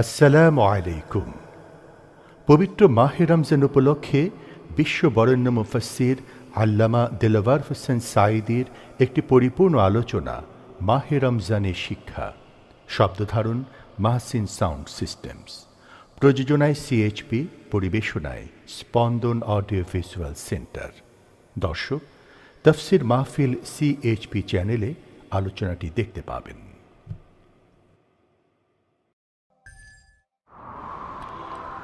আসসালামু আলাইকুম। পবিত্র মাহে রমজান উপলক্ষে বিশ্ব বরেণ্য মুফাসসির আল্লামা দেলাওয়ার হোসেন সাঈদীর একটি পরিপূর্ণ আলোচনা মাহে রমজানের শিক্ষা। শব্দধারণ মাহসিন সাউন্ড সিস্টেমস, প্রযোজনায় সিএইচপি, পরিবেশনায় স্পন্দন অডিও ভিজুয়াল সেন্টার। দর্শক, তাফসির মাহফিল সিএইচপি চ্যানেলে আলোচনাটি দেখতে পাবেন।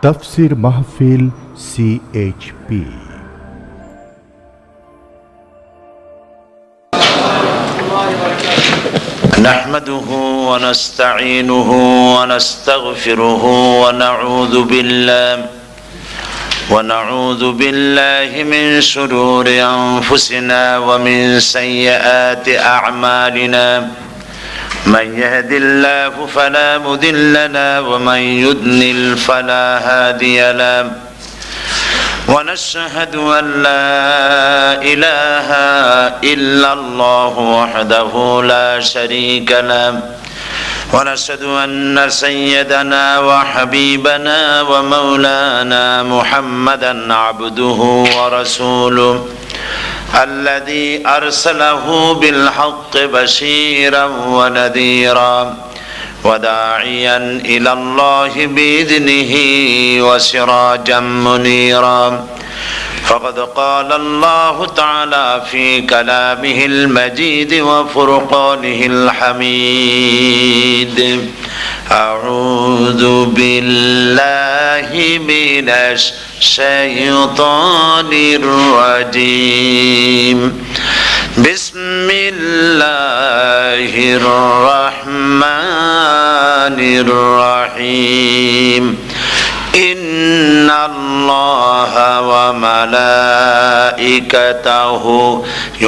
তাফসির মাহফিল সিএইচপি। نحمده ونستعينه ونستغفره ونعوذ بالله من شرور أنفسنا ومن سيئات أعمالنا. من يهد الله فلا مضل له ومن يضلل فلا هادي له. ونشهد أن لا إله إلا الله وحده لا شريك له. ونشهد أن سيدنا وحبيبنا ومولانا محمدا عبده ورسوله الذي أرسله بالحق بشيرا ونذيرا وداعيا إلى الله بإذنه وسراجا منيرا. فقد قال الله تعالى في كلامه المجيد وفرقانه الحميد: أعوذ بالله من الشيطان الرجيم. بسم الله الرحمن الرحيم. إن الله وملائكته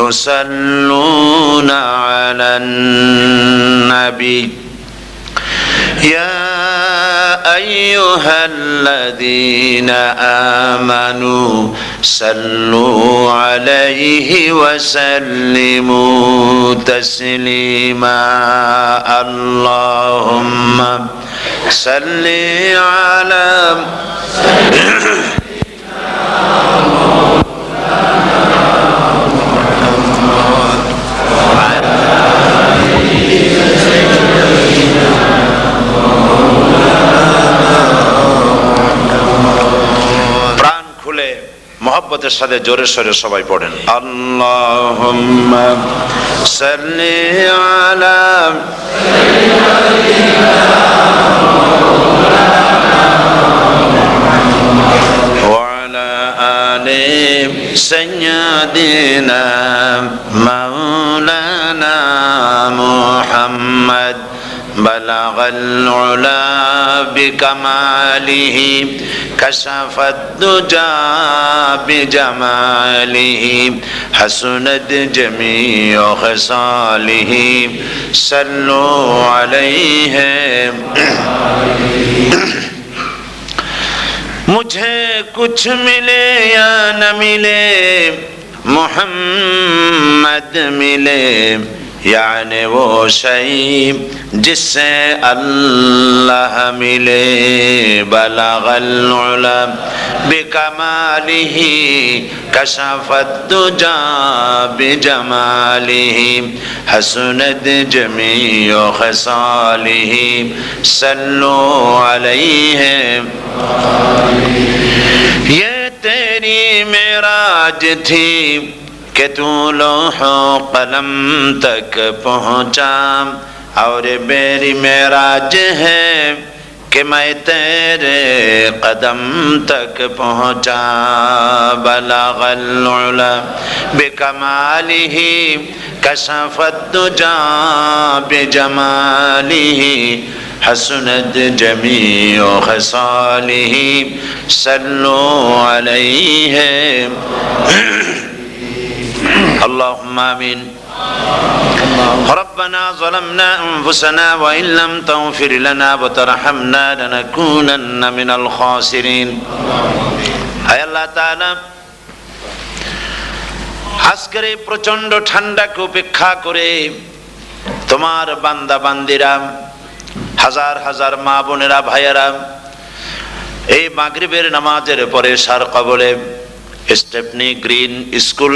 يصلون على النبي يا أيها الذين آمنوا صلوا عليه وسلموا تسليما. اللهم صل على মহব্বতের সাথে জোরে সোরে সবাই পড়েন, আল্লাহুম্মা সাল্লি আলা ওয়া আলা আলি সাইয়্যিদিনা মাওলানা মুহাম্মদ বালাগাল উলা বিকামালিহি كشف الدجى بجماله حسنت جميع خصاله صلوا عليه. मुझे कुछ मिले या न मिले मोहम्मद मिले, यानी वो शई जिससे अल्लाह मिले. बलगल उला बिकमालिही कशफत दुजा बिजमालिही हसनत जमीउ खसालिही सल्लु अलैहि. ये तेरी मेराज थी कि तू लौह कलम तक पहुँचा, और मेरी मेराज है कि मैं तेरे कदम तक पहुँचा. बलगल उला बिकमालिही कशफत दुजा बिजमालिही हसनत जमीउ खसालिही सल्लु अलैहि. اللهم آمين. ربنا ظلمنا أنفسنا وإن لم تغفر لنا وترحمنا لنكونن من الخاسرين. আয় আল্লাহ তাআলা, আজকের এই প্রচন্ড ঠান্ডাকে উপেক্ষা করে তোমার বান্দা বান্দিরা হাজার হাজার মা বোনেরা, ভাইয়েরা, এই মাগরিবের নামাজের পরে সার কবলে স্টেপনি গ্রিন স্কুল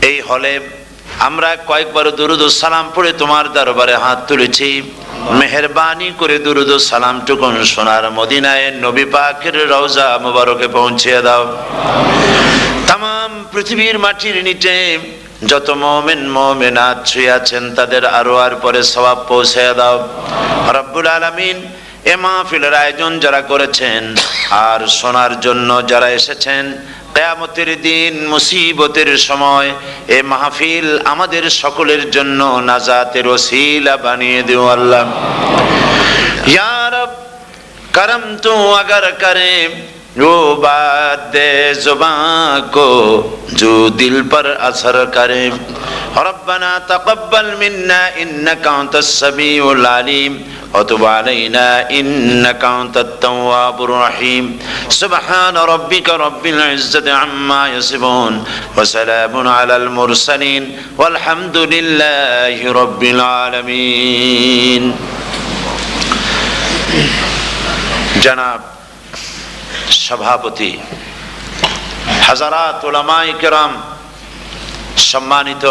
এই হলে আমরা কয়েকবার দুরুদ ও সালাম পড়ে তোমার দরবারে হাত তুলেছি। মেহেরবানি করে দুরুদ ও সালাম টুকুন সোনার মদিনায় নবী পাকের রওজা মুবারকে পৌঁছে দাও। তাম পৃথিবীর মাটির নিচে যত মুমিন মুমিনাত শুয়ে আছেন তাদের আরো আর পরে সওয়াব পৌঁছে দাও রব্বুল আলামিন। এ মাহফিলের আয়োজন যারা করেছেন আর শোনার জন্য যারা এসেছেন, কিয়ামতের দিন মুসিবতের সময় এ মাহফিল আমাদের সকলের জন্য নাজাতের ওসিলা বানিয়ে দিও আল্লাহ। ইয়া রব करम तू अगर करे वो बात दे जुबान को जो दिल पर असर करे। रब्बना तक़ब्बल मिन्ना इन्नका अंतस समीउल अलीम व तुब अलैना इन्नका अंतत तव्वाबुर रहीम। सुब्हान रब्बिका रब्बिल इज्जति अम्मा यसिफून व सलामुन अलल मुरसलीन वल्हम्दुलिल्लाहि रब्बिल आलमीन। जनाब सभापति, हज़रात उलमाए किराम, सम्मानित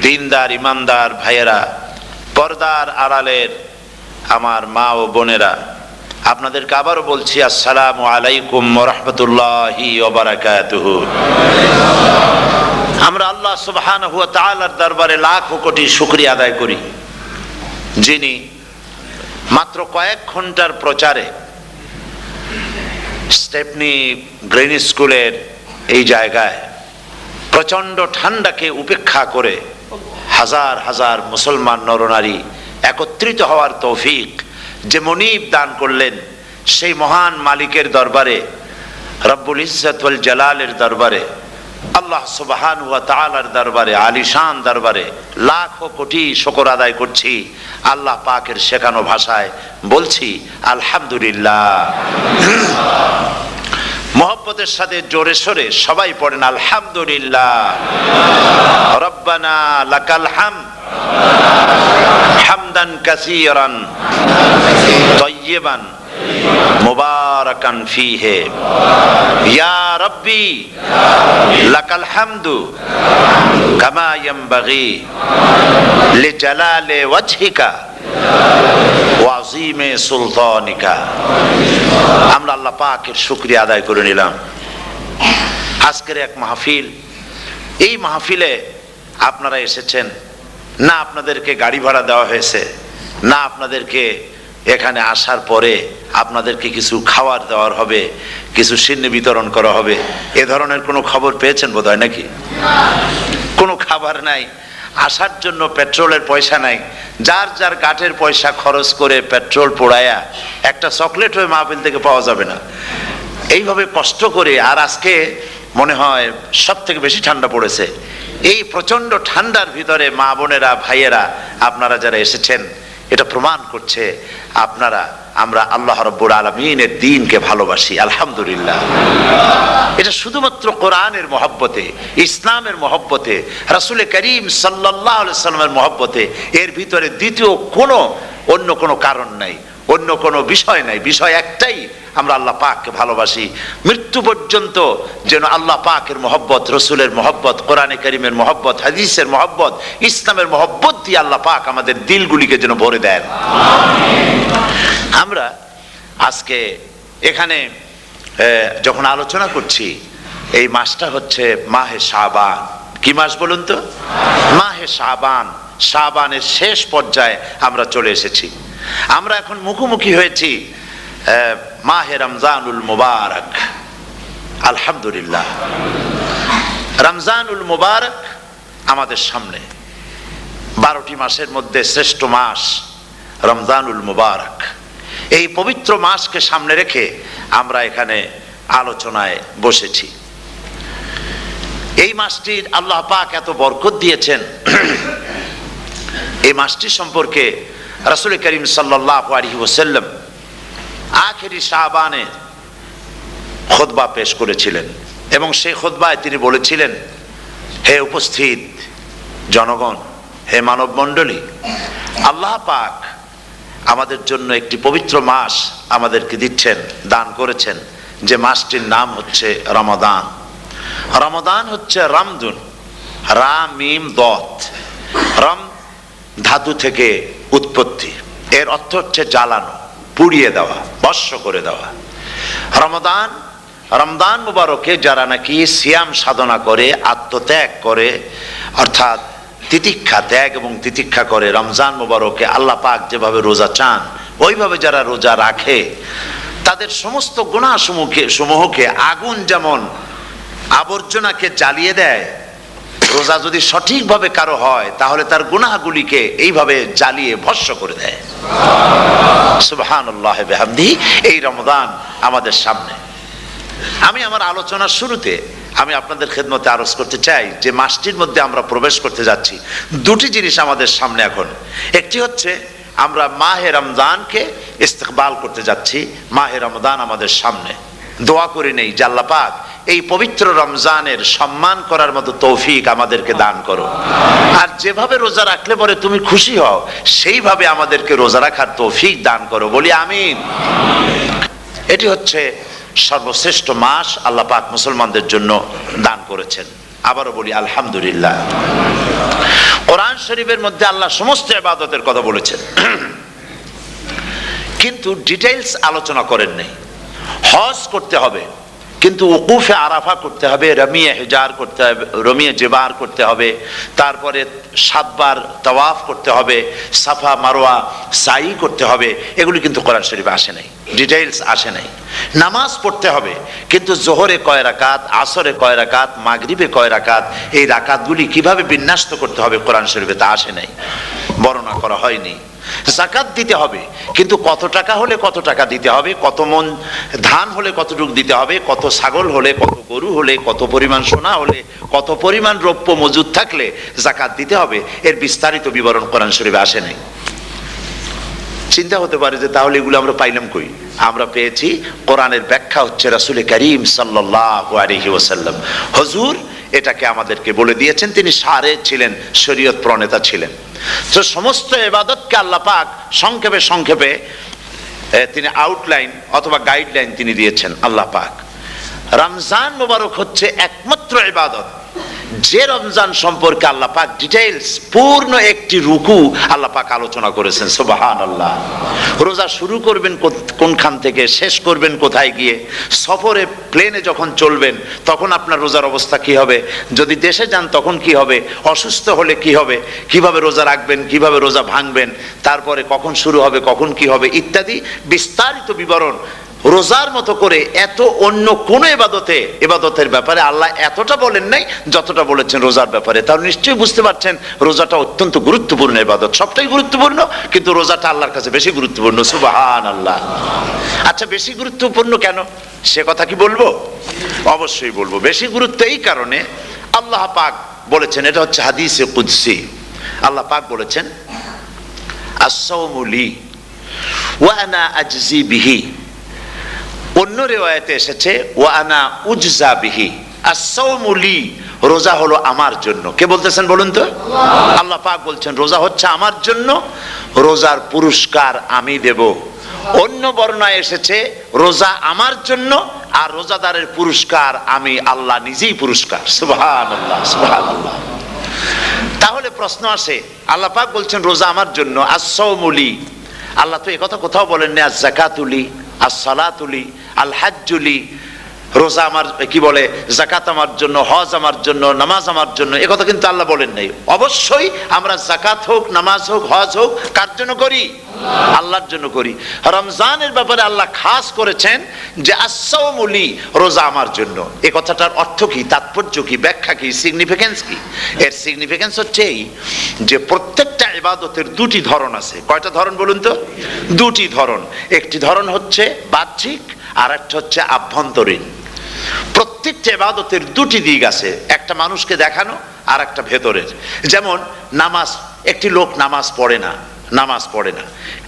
दीनदार ईमानदार भाइয়েরা, পর্দার আড়ালের আমার মা ও বোনেরা, আপনাদেরকে আবারও বলছি আসসালামু আলাইকুম ওয়া রাহমাতুল্লাহি ওয়া বারাকাতুহু। আমরা আল্লাহ সুবহানাহু ওয়া তাআলার দরবারে লাখ কোটি শুকরিয়া আদায় করি, যিনি মাত্র কয়েক ঘন্টার প্রচারে স্টেপনি গ্রিন স্কুলের এই জায়গায় প্রচন্ড ঠান্ডাকে উপেক্ষা করে হাজার হাজার মুসলমান নরনারী একত্রিত হওয়ার তৌফিক যে মনিব দান করলেন, সেই মহান মালিকের দরবারে, রব্বুল ইজ্জত ওয়াল জালালের দরবারে, আল্লাহ সুবহানাহু ওয়া তাআলার দরবারে, আলিশান দরবারে লাখো কোটি শুকর আদায় করছি। আল্লাহ পাকের শেখানো ভাষায় বলছি আলহামদুলিল্লাহ। মোহব্বতের সাথে জোরে সোরে সবাই পড়েন আলহামদুলিল্লাহ। রব্বানা লাকাল হামদ হামদান কাসীরান তাইয়িবান মুবারাকান ফীহি ইয়া রব্বি লাকাল হামদু কামা ইয়ানবাগি লিজালালি ওয়াজহিকা ওয়া আযীমি সুলতানিকা। আমরা আল্লাহ পাকের শুকরিয়া আদায় করে নিলাম। আজকের এক মাহফিল, এই মাহফিলে আপনারা এসেছেন না, আপনাদেরকে গাড়ি ভাড়া দেওয়া হয়েছে না, আপনাদেরকে এখানে আসার পরে আপনাদেরকে কিছু খাবার দেওয়ার হবে, কিছু সিন্নি বিতরণ করা হবে, এ ধরনের কোনো খবর পেয়েছেন বোধহয় নাকি? কোনো খাবার নাই, আসার জন্য পেট্রোলের পয়সা নাই, যার যার গাটের পয়সা খরচ করে পেট্রোল পোড়ায়া একটা চকলেট হয়ে মাহফিল থেকে পাওয়া যাবে না, এইভাবে কষ্ট করে। আর আজকে মনে হয় সব থেকে বেশি ঠান্ডা পড়েছে। এই প্রচন্ড ঠান্ডার ভিতরে মা বোনেরা, ভাইয়েরা, আপনারা যারা এসেছেন, এটা প্রমাণ করছে আমরা আল্লাহ রাব্বুল আলামিনের দ্বীনকে ভালোবাসি। আলহামদুলিল্লাহ। এটা শুধুমাত্র কোরআনের মহব্বতে, ইসলামের মহব্বতে, রাসূল করিম সাল্লাল্লাহু আলাইহি সাল্লামের মহব্বতে, এর ভিতরে দ্বিতীয় অন্য কোনো কারণ নাই, অন্য কোনো বিষয় নাই। বিষয় একটাই, আমরা আল্লাহ পাককে ভালোবাসি। মৃত্যু পর্যন্ত যেন আল্লাহ পাকের মহব্বত, রসুলের মহব্বত, কোরআনে কারীমের মহব্বত, হাদিসের মহব্বত, ইসলামের মহব্বত দিয়ে আল্লাহ পাক আমাদের দিলগুলিকে যেন ভরে দেন। আমরা আজকে এখানে যখন আলোচনা করছি, এই মাসটা হচ্ছে মাহে শাবান। কি মাস বলুন তো? মাহে শাবান। শাবানের শেষ পর্যায়ে আমরা চলে এসেছি। আমরা এখন মুখোমুখি হয়েছি মাহে রমজানুল মুবারক। আলহামদুলিল্লাহ, রমজানুল মুবারক আমাদের সামনে। 12টি মাসের মধ্যে শ্রেষ্ঠ মাস রমজানুল মুবারক। এই পবিত্র মাসকে সামনে রেখে আমরা এখানে আলোচনায় বসেছি। এই মাসটির আল্লাহ পাক এত বরকত দিয়েছেন। এই মাসটি সম্পর্কে রাসূল করিম সাল্লাল্লাহু আলাইহি ওয়াসাল্লাম আখেরি শাবানে খুতবা পেশ করেছিলেন এবং সেই খুতবায় তিনি বলেছিলেন, হে উপস্থিত জনগণ, হে মানব মণ্ডলী, আল্লাহ পাক আমাদের জন্য একটি পবিত্র মাস আমাদেরকে দিচ্ছেন, দান করেছেন, যে মাসটির নাম হচ্ছে রমাদান। রমাদান হচ্ছে রামদুন, রা মিম দত, রম ধাতু থেকে উৎপত্তি, এর অর্থ হচ্ছে জ্বালানো, পুড়িয়ে দেওয়া, ভস্ম করে দেওয়া। রমাদান, রমজান মুবারকে যারা নাকি সিয়াম সাধনা করে, আত্মত্যাগ করে, অর্থাৎ তিতিক্ষা, ত্যাগ এবং তিতিক্ষা করে, রমজান মুবারকে আল্লাহ পাক যেভাবে রোজা চান ওইভাবে যারা রোজা রাখে, তাদের সমস্ত গুনাহ সমূহকে আগুন যেমন আবর্জনাকে জ্বালিয়ে দেয়, রোজা যদি সঠিকভাবে কারো হয় তাহলে তার গুনাহগুলিকে এইভাবে জ্বালিয়ে ভস্ম করে দেয়। সুবহানাল্লাহ বিহামদিহি। এই রমাদান আমাদের সামনে। আমি আমার আলোচনার শুরুতে আমি আপনাদের খেদমতে আরজ করতে চাই যে মাসটির মধ্যে আমরা প্রবেশ করতে যাচ্ছি, দুটি জিনিস আমাদের সামনে এখন। একটি হচ্ছে আমরা মাহে রমজানকে ইস্তেকবাল করতে যাচ্ছি, মাহে রমজান আমাদের সামনে। দোয়া করে নেই যে আল্লাহ পাক এই পবিত্র রমজানের সম্মান করার মতো তৌফিক আমাদেরকে দান করো, আর যেভাবে রোজা রাখলে পরে তুমি খুশি হও সেইভাবে আমাদেরকে রোজা রাখার তৌফিক দান করো, বলি আমিন। এটি হচ্ছে সর্বশ্রেষ্ঠ মাস আল্লাহ পাক মুসলমানদের জন্য দান করেছেন। আবারও বলি আলহামদুলিল্লাহ। কোরআন শরীফের মধ্যে আল্লাহ সমস্ত ইবাদতের কথা বলেছেন, কিন্তু ডিটেইলস আলোচনা করেন নাই। হজ করতে হবে, কিন্তু উকুফে আরাফা করতে হবে, রমিয়ে হিজার করতে হবে, রমিয়ে জেবার করতে হবে, তারপরে 7 বার তাওয়াফ করতে হবে, সাফা মারওয়া সাই করতে হবে। এগুলি কিন্তু কোরআন শরীফে আসে নাই, ডিটেইলস আসে নাই। নামাজ পড়তে হবে, কিন্তু জোহরে কয় রাকাত, আসরে কয় রাকাত, মাগরিবে কয় রাকাত, এই রাকাতগুলি কিভাবে বিন্যস্ত করতে হবে কোরআন শরীফে তা আসে নাই, বর্ণনা করা হয়নি। যাকাত দিতে হবে, কিন্তু কত টাকা হলে কত টাকা দিতে হবে, কত মন ধান হলে কতটুকু দিতে হবে, কত ছাগল হলে, কত গরু হলে, কত পরিমাণ সোনা হলে, কত পরিমাণ রৌপ্য মজুদ থাকলে যাকাত দিতে হবে, এর বিস্তারিত বিবরণ কোরআন শরীফে আসে নাই। চিন্তা হতে পারে যে তাহলে এগুলো আমরা পাইলাম কই? আমরা পেয়েছি কোরআনের ব্যাখ্যা হচ্ছে রাসূল করিম সাল্লাল্লাহু আলাইহি ওয়াসাল্লাম, হুজুর এটাকে আমাদেরকে বলে দিয়েছেন। তিনি সারে ছিলেন, শরীয়ত প্রণেতা ছিলেন। তো সমস্ত ইবাদতকে আল্লাহ পাক সংক্ষেপে সংক্ষেপে তিনি আউটলাইন অথবা গাইডলাইন তিনি দিয়েছেন আল্লাহ পাক। রমজান মুবারক হচ্ছে একমাত্র ইবাদত যে রমজান সম্পর্কে আল্লাহ পাক ডিটেইলস পূর্ণ একটি রুকু আল্লাহ পাক আলোচনা করেছেন। সুবহানাল্লাহ। রোজা শুরু করবেন কোনখান থেকে, শেষ করবেন কোথায় গিয়ে, সফরে প্লেনে যখন চলবেন তখন আপনার রোজার অবস্থা কি হবে, যদি দেশে যান তখন কি হবে, অসুস্থ হলে কি হবে, কিভাবে রোজা রাখবেন, কিভাবে রোজা ভাঙবেন, তারপরে কখন শুরু হবে, কখন কি হবে ইত্যাদি বিস্তারিত বিবরণ। রোজার মতো করে এত অন্য কোন ইবাদতের ব্যাপারে আল্লাহ এতটা বলেন নাই যতটা বলেছেন রোজার ব্যাপারে। তাহলে নিশ্চয়ই বুঝতে পারছেন রোজাটা অত্যন্ত গুরুত্বপূর্ণ ইবাদত। সবটাই গুরুত্বপূর্ণ, কিন্তু রোজাটা আল্লাহর কাছে বেশি গুরুত্বপূর্ণ। সুবহানাল্লাহ। আচ্ছা, বেশি গুরুত্বপূর্ণ কেন সে কথা কি বলবো? অবশ্যই বলবো। বেশি গুরুত্ব এই কারণে, আল্লাহ পাক বলেছেন, এটা হচ্ছে হাদিসে কুদসি। আল্লাহ পাক বলেছেন, আস-সাওমু লি ওয়া আনা আজজি বিহি। অন্য রিওয়ায়াতে এসেছে ওয়া আনা উজজা বিহি। আস-সাওমু লি, রোজা হলো আমার জন্য। কে বলতেছেন বলুন তো? আল্লাহ পাক বলছেন রোজা হচ্ছে আমার জন্য, রোজার পুরস্কার আমি দেব। অন্য বর্ণনায় এসেছে রোজা আমার জন্য আর রোজাদারের পুরস্কার আমি আল্লাহ নিজেই পুরস্কার। সুবহানাল্লাহ, সুবহানাল্লাহ। তাহলে প্রশ্ন আসে, আল্লাহ পাক বলছেন রোজা আমার জন্য, আস-সাওমু লি। আল্লাহ তো একথা কোথাও বলেন না আজ-যাকাতুলি, আস-সালাতুলি, আল-হাজ্জুলি। রোজা আমার কি বলে, যাকাত আমার জন্য, হজ আমার জন্য, নামাজ আমার জন্য, একথা কিন্তু আল্লাহ বলেন নাই। অবশ্যই আমরা যাকাত হোক, নামাজ হোক, হজ হোক কার জন্য করি? আল্লাহর জন্য করি। রমজানের ব্যাপারে আল্লাহ খাস করেছেন যে আস-সাওমু লি, রোজা আমার জন্য। এই কথাটার অর্থ কি, তাৎপর্য কি, ব্যাখ্যা কি, সিগনিফিকেন্স কি? এর সিগনিফিকেন্স হচ্ছে এই যে প্রত্যেকটা ইবাদতের দুটি ধরন আছে। কয়টা ধরন বলুন তো? দুটি ধরন। একটি ধরন হচ্ছে বাহ্যিক, আর একটা হচ্ছে আভ্যন্তরীণ। প্রত্যেকটা ইবাদতের দুটি দিক আছে, একটা মানুষকে দেখানো আর একটা ভেতরের। যেমন নামাজ, একটি লোক নামাজ পড়ে না,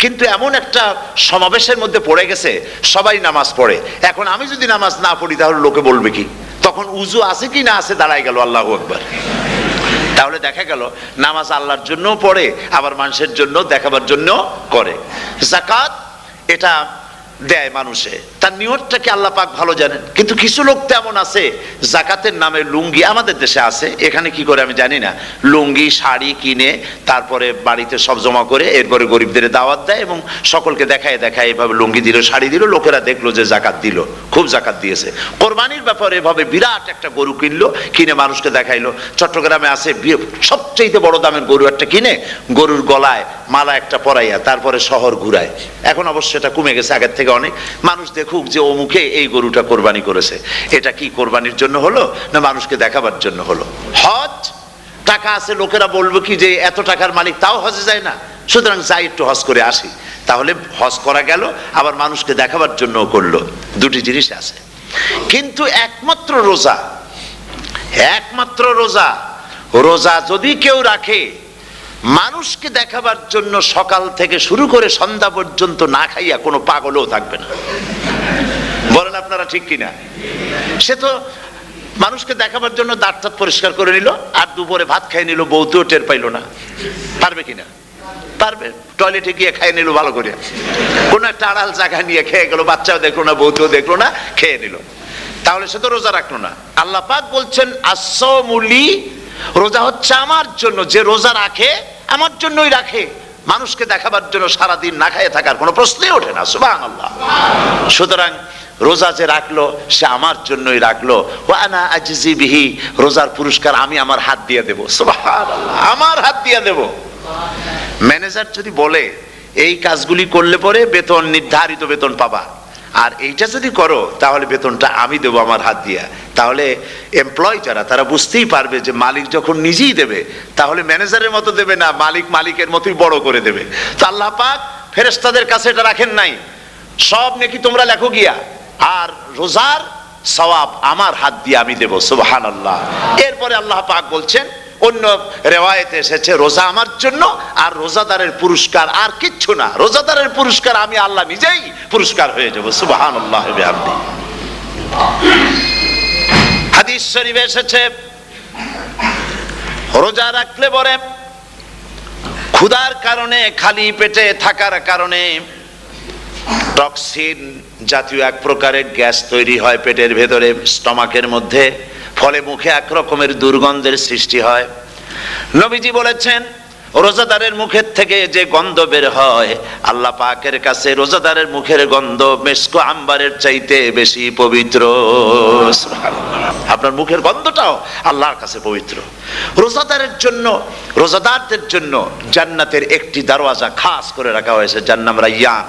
কিন্তু এমন একটা সমাবেশের মধ্যে পড়ে গেছে সবাই নামাজ পড়ে। এখন আমি যদি নামাজ না পড়ি তাহলে লোকে বলবে কি? তখন উজু আছে কি না আছে দাঁড়ায় গেল, আল্লাহু আকবার। তাহলে দেখা গেল নামাজ আল্লাহর জন্য পড়ে, আবার মানুষের জন্য দেখাবার জন্য করে। যাকাত এটা দেয় মানুষে, তার নিয়তটাকে আল্লাহ পাক ভালো জানেন। কিন্তু কিছু লোক তেমন আছে যাকাতের নামে লুঙ্গি, আমাদের দেশে আছে, এখানে কি করে আমি জানি না, লুঙ্গি শাড়ি কিনে তারপরে বাড়িতে সব জমা করে এরপরে গরিবদের দাওয়াত দেয় এবং সকলকে দেখায় দেখায় এভাবে লুঙ্গি দিল শাড়ি দিল, লোকেরা দেখলো যে জাকাত দিল, খুব জাকাত দিয়েছে। কোরবানির ব্যাপারে এভাবে বিরাট একটা গরু কিনলো, কিনে মানুষকে দেখাইলো। চট্টগ্রামে আছে সবচেয়ে বড় দামের গরু একটা কিনে গরুর গলায় মালা একটা পরাইয়া তারপরে শহর ঘুরায়। এখন অবশ্য এটা কমে গেছে আগের থেকে অনেক, মানুষ দেখুক যে অমুকে এই গরুটা কোরবানি করেছে। এটা কি কোরবানির জন্য হলো না মানুষকে দেখাবার জন্য হলো? হজ টাকা আছে, লোকেরা বলবো কি যে এত টাকার মালিক তাও হজে যায় না, সুতরাং যাই একটু হজ করে আসি। তাহলে হজ করা গেল, আবার মানুষকে দেখাবার জন্য করলো, দুটি জিনিস আছে। কিন্তু একমাত্র রোজা, একমাত্র রোজা, রোজা যদি কেউ রাখে মানুষকে দেখাবার জন্য সকাল থেকে শুরু করে সন্ধ্যা পর্যন্ত না খাইয়া কোনো পাগলও থাকবে না। বলেন আপনারা ঠিক কিনা? সে তো মানুষকে দেখাবার জন্য দাঁত টাত পরিষ্কার করে নিল আর দুপুরে ভাত খাই নিল, বউতেও টের পাইল না। পারবে কিনা? পারবে। টয়লেটে গিয়ে খাই নিল ভালো করে, কোনো একটা আড়াল জায়গা নিয়ে খেয়ে গেল, বাচ্চাও দেখলো না বউতেও দেখলো না, খেয়ে নিল। তাহলে সে তো রোজা রাখলো না। আল্লাহ পাক বলছেন আস-সাওমুলি, রোজা হচ্ছে আমার জন্য, যে রোজা রাখে আমার জন্যই রাখে, মানুষকে দেখাবার জন্য সারাদিন না খাইয়ে থাকার কোনো প্রশ্নই ওঠে না। সুবহানাল্লাহ। সুতরাং রোজা যে রাখলো সে আমার জন্যই রাখলো। ওয়া আনা আজজি বিহি, রোজার পুরস্কার আমি আমার হাত দিয়ে দেব। সুবহানাল্লাহ, আমার হাত দিয়ে দেব। ম্যানেজার যদি বলে এই কাজগুলি করলে পরে বেতন, নির্ধারিত বেতন পাবা, আর এইটা যদি করো তাহলে বেতনটা আমি দেবো আমার হাত দিয়া, তাহলে এমপ্লয় যারা তারা বুঝতেই পারবে যে মালিক যখন নিজেই দেবে তাহলে ম্যানেজারের মতো দেবে না, মালিক মালিকের মতোই বড় করে দেবে। তো আল্লাহ পাক ফেরেশতাদের কাছে এটা রাখেন নাই, সব নেকি তোমরা লেখো গিয়া, আর রোজার সওয়াব আমার হাত দিয়ে আমি দেব। সুবহানাল্লাহ। এরপরে আল্লাহ পাক বলছেন, অন্য রেওয়ায়েতে এসেছে রোজা আমার জন্য, আর রোজাদারের পুরস্কার আর কিচ্ছু না, রোজাদারের পুরস্কার আমি আল্লাহ নিজেই পুরস্কার হয়ে যাব। সুবহানাল্লাহ। হাদিস শরীফে এসেছে রোজা রাখলে পরে ক্ষুধার কারণে, খালি পেটে থাকার কারণে টক্সিন জাতীয় এক প্রকারের গ্যাস তৈরি হয় পেটের ভেতরে, স্টমাকের মধ্যে, ফলে মুখে এক রকমের দুর্গন্ধের সৃষ্টি হয়। নবীজি বলেছেন রোজাদারের মুখের থেকে যে গন্ধ বের হয় আল্লাহ পাকের কাছে রোজাদারের মুখের গন্ধ মেসকো আম্বারের চাইতে বেশি পবিত্র। আপনার মুখের গন্ধটাও আল্লাহর কাছে পবিত্র। রোজাদারের জন্য, রোজাদারদের জন্য জান্নাতের একটি দরওয়াজা খাস করে রাখা হয়েছে, যার নাম রায়্যান।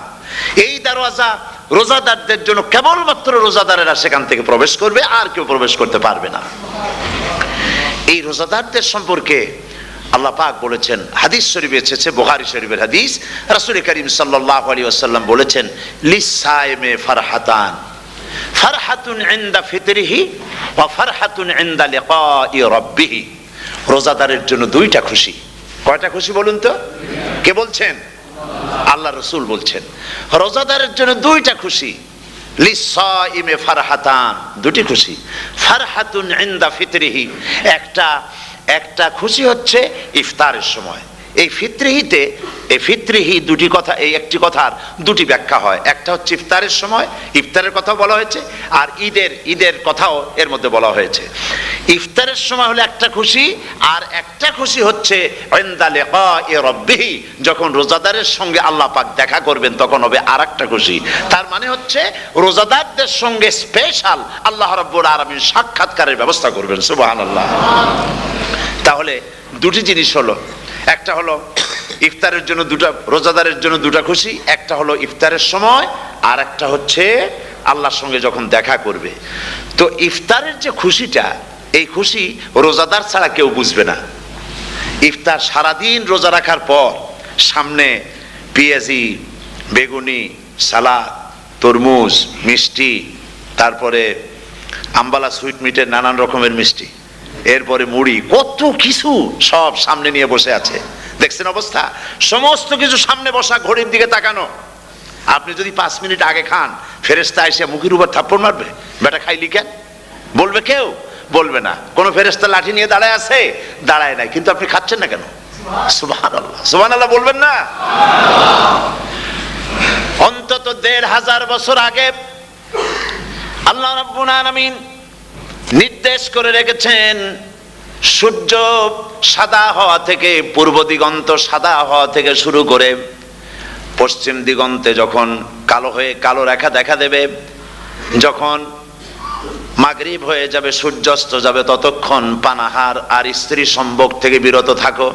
এই দরওয়াজা রোজাদারদের জন্য, কেবলমাত্র রোজাদারেরা সেখান থেকে প্রবেশ করবে, আর কেউ প্রবেশ করতে পারবে না। এই রোজাদারদের সম্পর্কে আল্লাহ পাক বলেছেন, হাদিস শরীফে এসেছে, বুখারী শরীফের হাদিস, রাসূল করিম সাল্লাল্লাহু আলাইহি ওয়াসাল্লাম বলেছেন লিসায়েমে ফারহাতান, ফারহাতুন ইনদা ফিতরিহি ওয়া ফারহাতুন ইনদা লিকাই রাব্বিহি। রোজাদারের জন্য দুইটা খুশি। কয়টা খুশি বলুন তো? কে বলছেন? আল্লাহ রাসূল বলছেন রোজাদারের জন্য দুইটা খুশি। লিসায়েমে ফারহাতান, দুটি খুশি। ফারহাতুন ইনদা ফিতরিহি, একটা খুশি হচ্ছে ইফতারের সময়। এই ফিতরিহিতে, এই ফিতরিহি দুটি কথা, এই একটি কথার দুটি ব্যাখ্যা হয়। একটা হচ্ছে ইফতারের সময়, ইফতারের কথা বলা হয়েছে, আর ঈদের কথাও এর মধ্যে বলা হয়েছে। ইফতারের সময় হলো একটা খুশি, আর একটা খুশি হচ্ছে ইনদা লিকাই রাব্বিহি, যখন রোজাদারের সঙ্গে আল্লাহ পাক দেখা করবেন তখন হবে আর একটা খুশি। তার মানে হচ্ছে রোজাদারদের সঙ্গে স্পেশাল আল্লাহ রাব্বুল আলামিন সাক্ষাৎকারের ব্যবস্থা করবেন। সুবহানাল্লাহ। তাহলে দুটি জিনিস হলো, একটা হলো ইফতারের জন্য দুটা, রোজাদারের জন্য দুটা খুশি, একটা হলো ইফতারের সময়, আর একটা হচ্ছে আল্লাহর সঙ্গে যখন দেখা করবে। তো ইফতারের যে খুশিটা, এই খুশি রোজাদার ছাড়া কেউ বুঝবে না। ইফতার সারাদিন রোজা রাখার পর সামনে পেঁয়াজি, বেগুনি, সালাদ, তরমুজ, মিষ্টি, তারপরে আম্বালা সুইট মিটের নানান রকমের মিষ্টি, এরপরে মুড়ি, কত কিছু সব সামনে নিয়ে বসে আছে। দেখছেন অবস্থা? সমস্ত কিছু সামনে বসা, ঘড়ির দিকে তাকানো। আপনি যদি 5 মিনিট আগে খান, ফেরেশতা এসে মুখের উপর থাপ্পড় মারবে, বেটা খাইলি কেন? বলবে কেউ বলবে না। কোন ফেরেশতা লাঠি নিয়ে দাঁড়ায় আছে? দাঁড়ায় নাই, কিন্তু আপনি খাচ্ছেন না কেন? সুবহানাল্লাহ, সুবহানাল্লাহ বলবেন না? অন্তত ১৫০০ বছর আগে আল্লাহ রাব্বুল আলামিন নির্দেশ করে রেখেছেন, সূর্য সাদা হওয়া থেকে, পূর্ব দিগন্ত সাদা হওয়া থেকে শুরু করে পশ্চিম দিগন্তে যখন কালো হয়ে কালো রেখা দেখা দেবে, যখন মাগরিব হয়ে যাবে, সূর্যাস্ত যাবে, ততক্ষণ পানাহার আর স্ত্রী সম্ভোগ থেকে বিরত থাকো।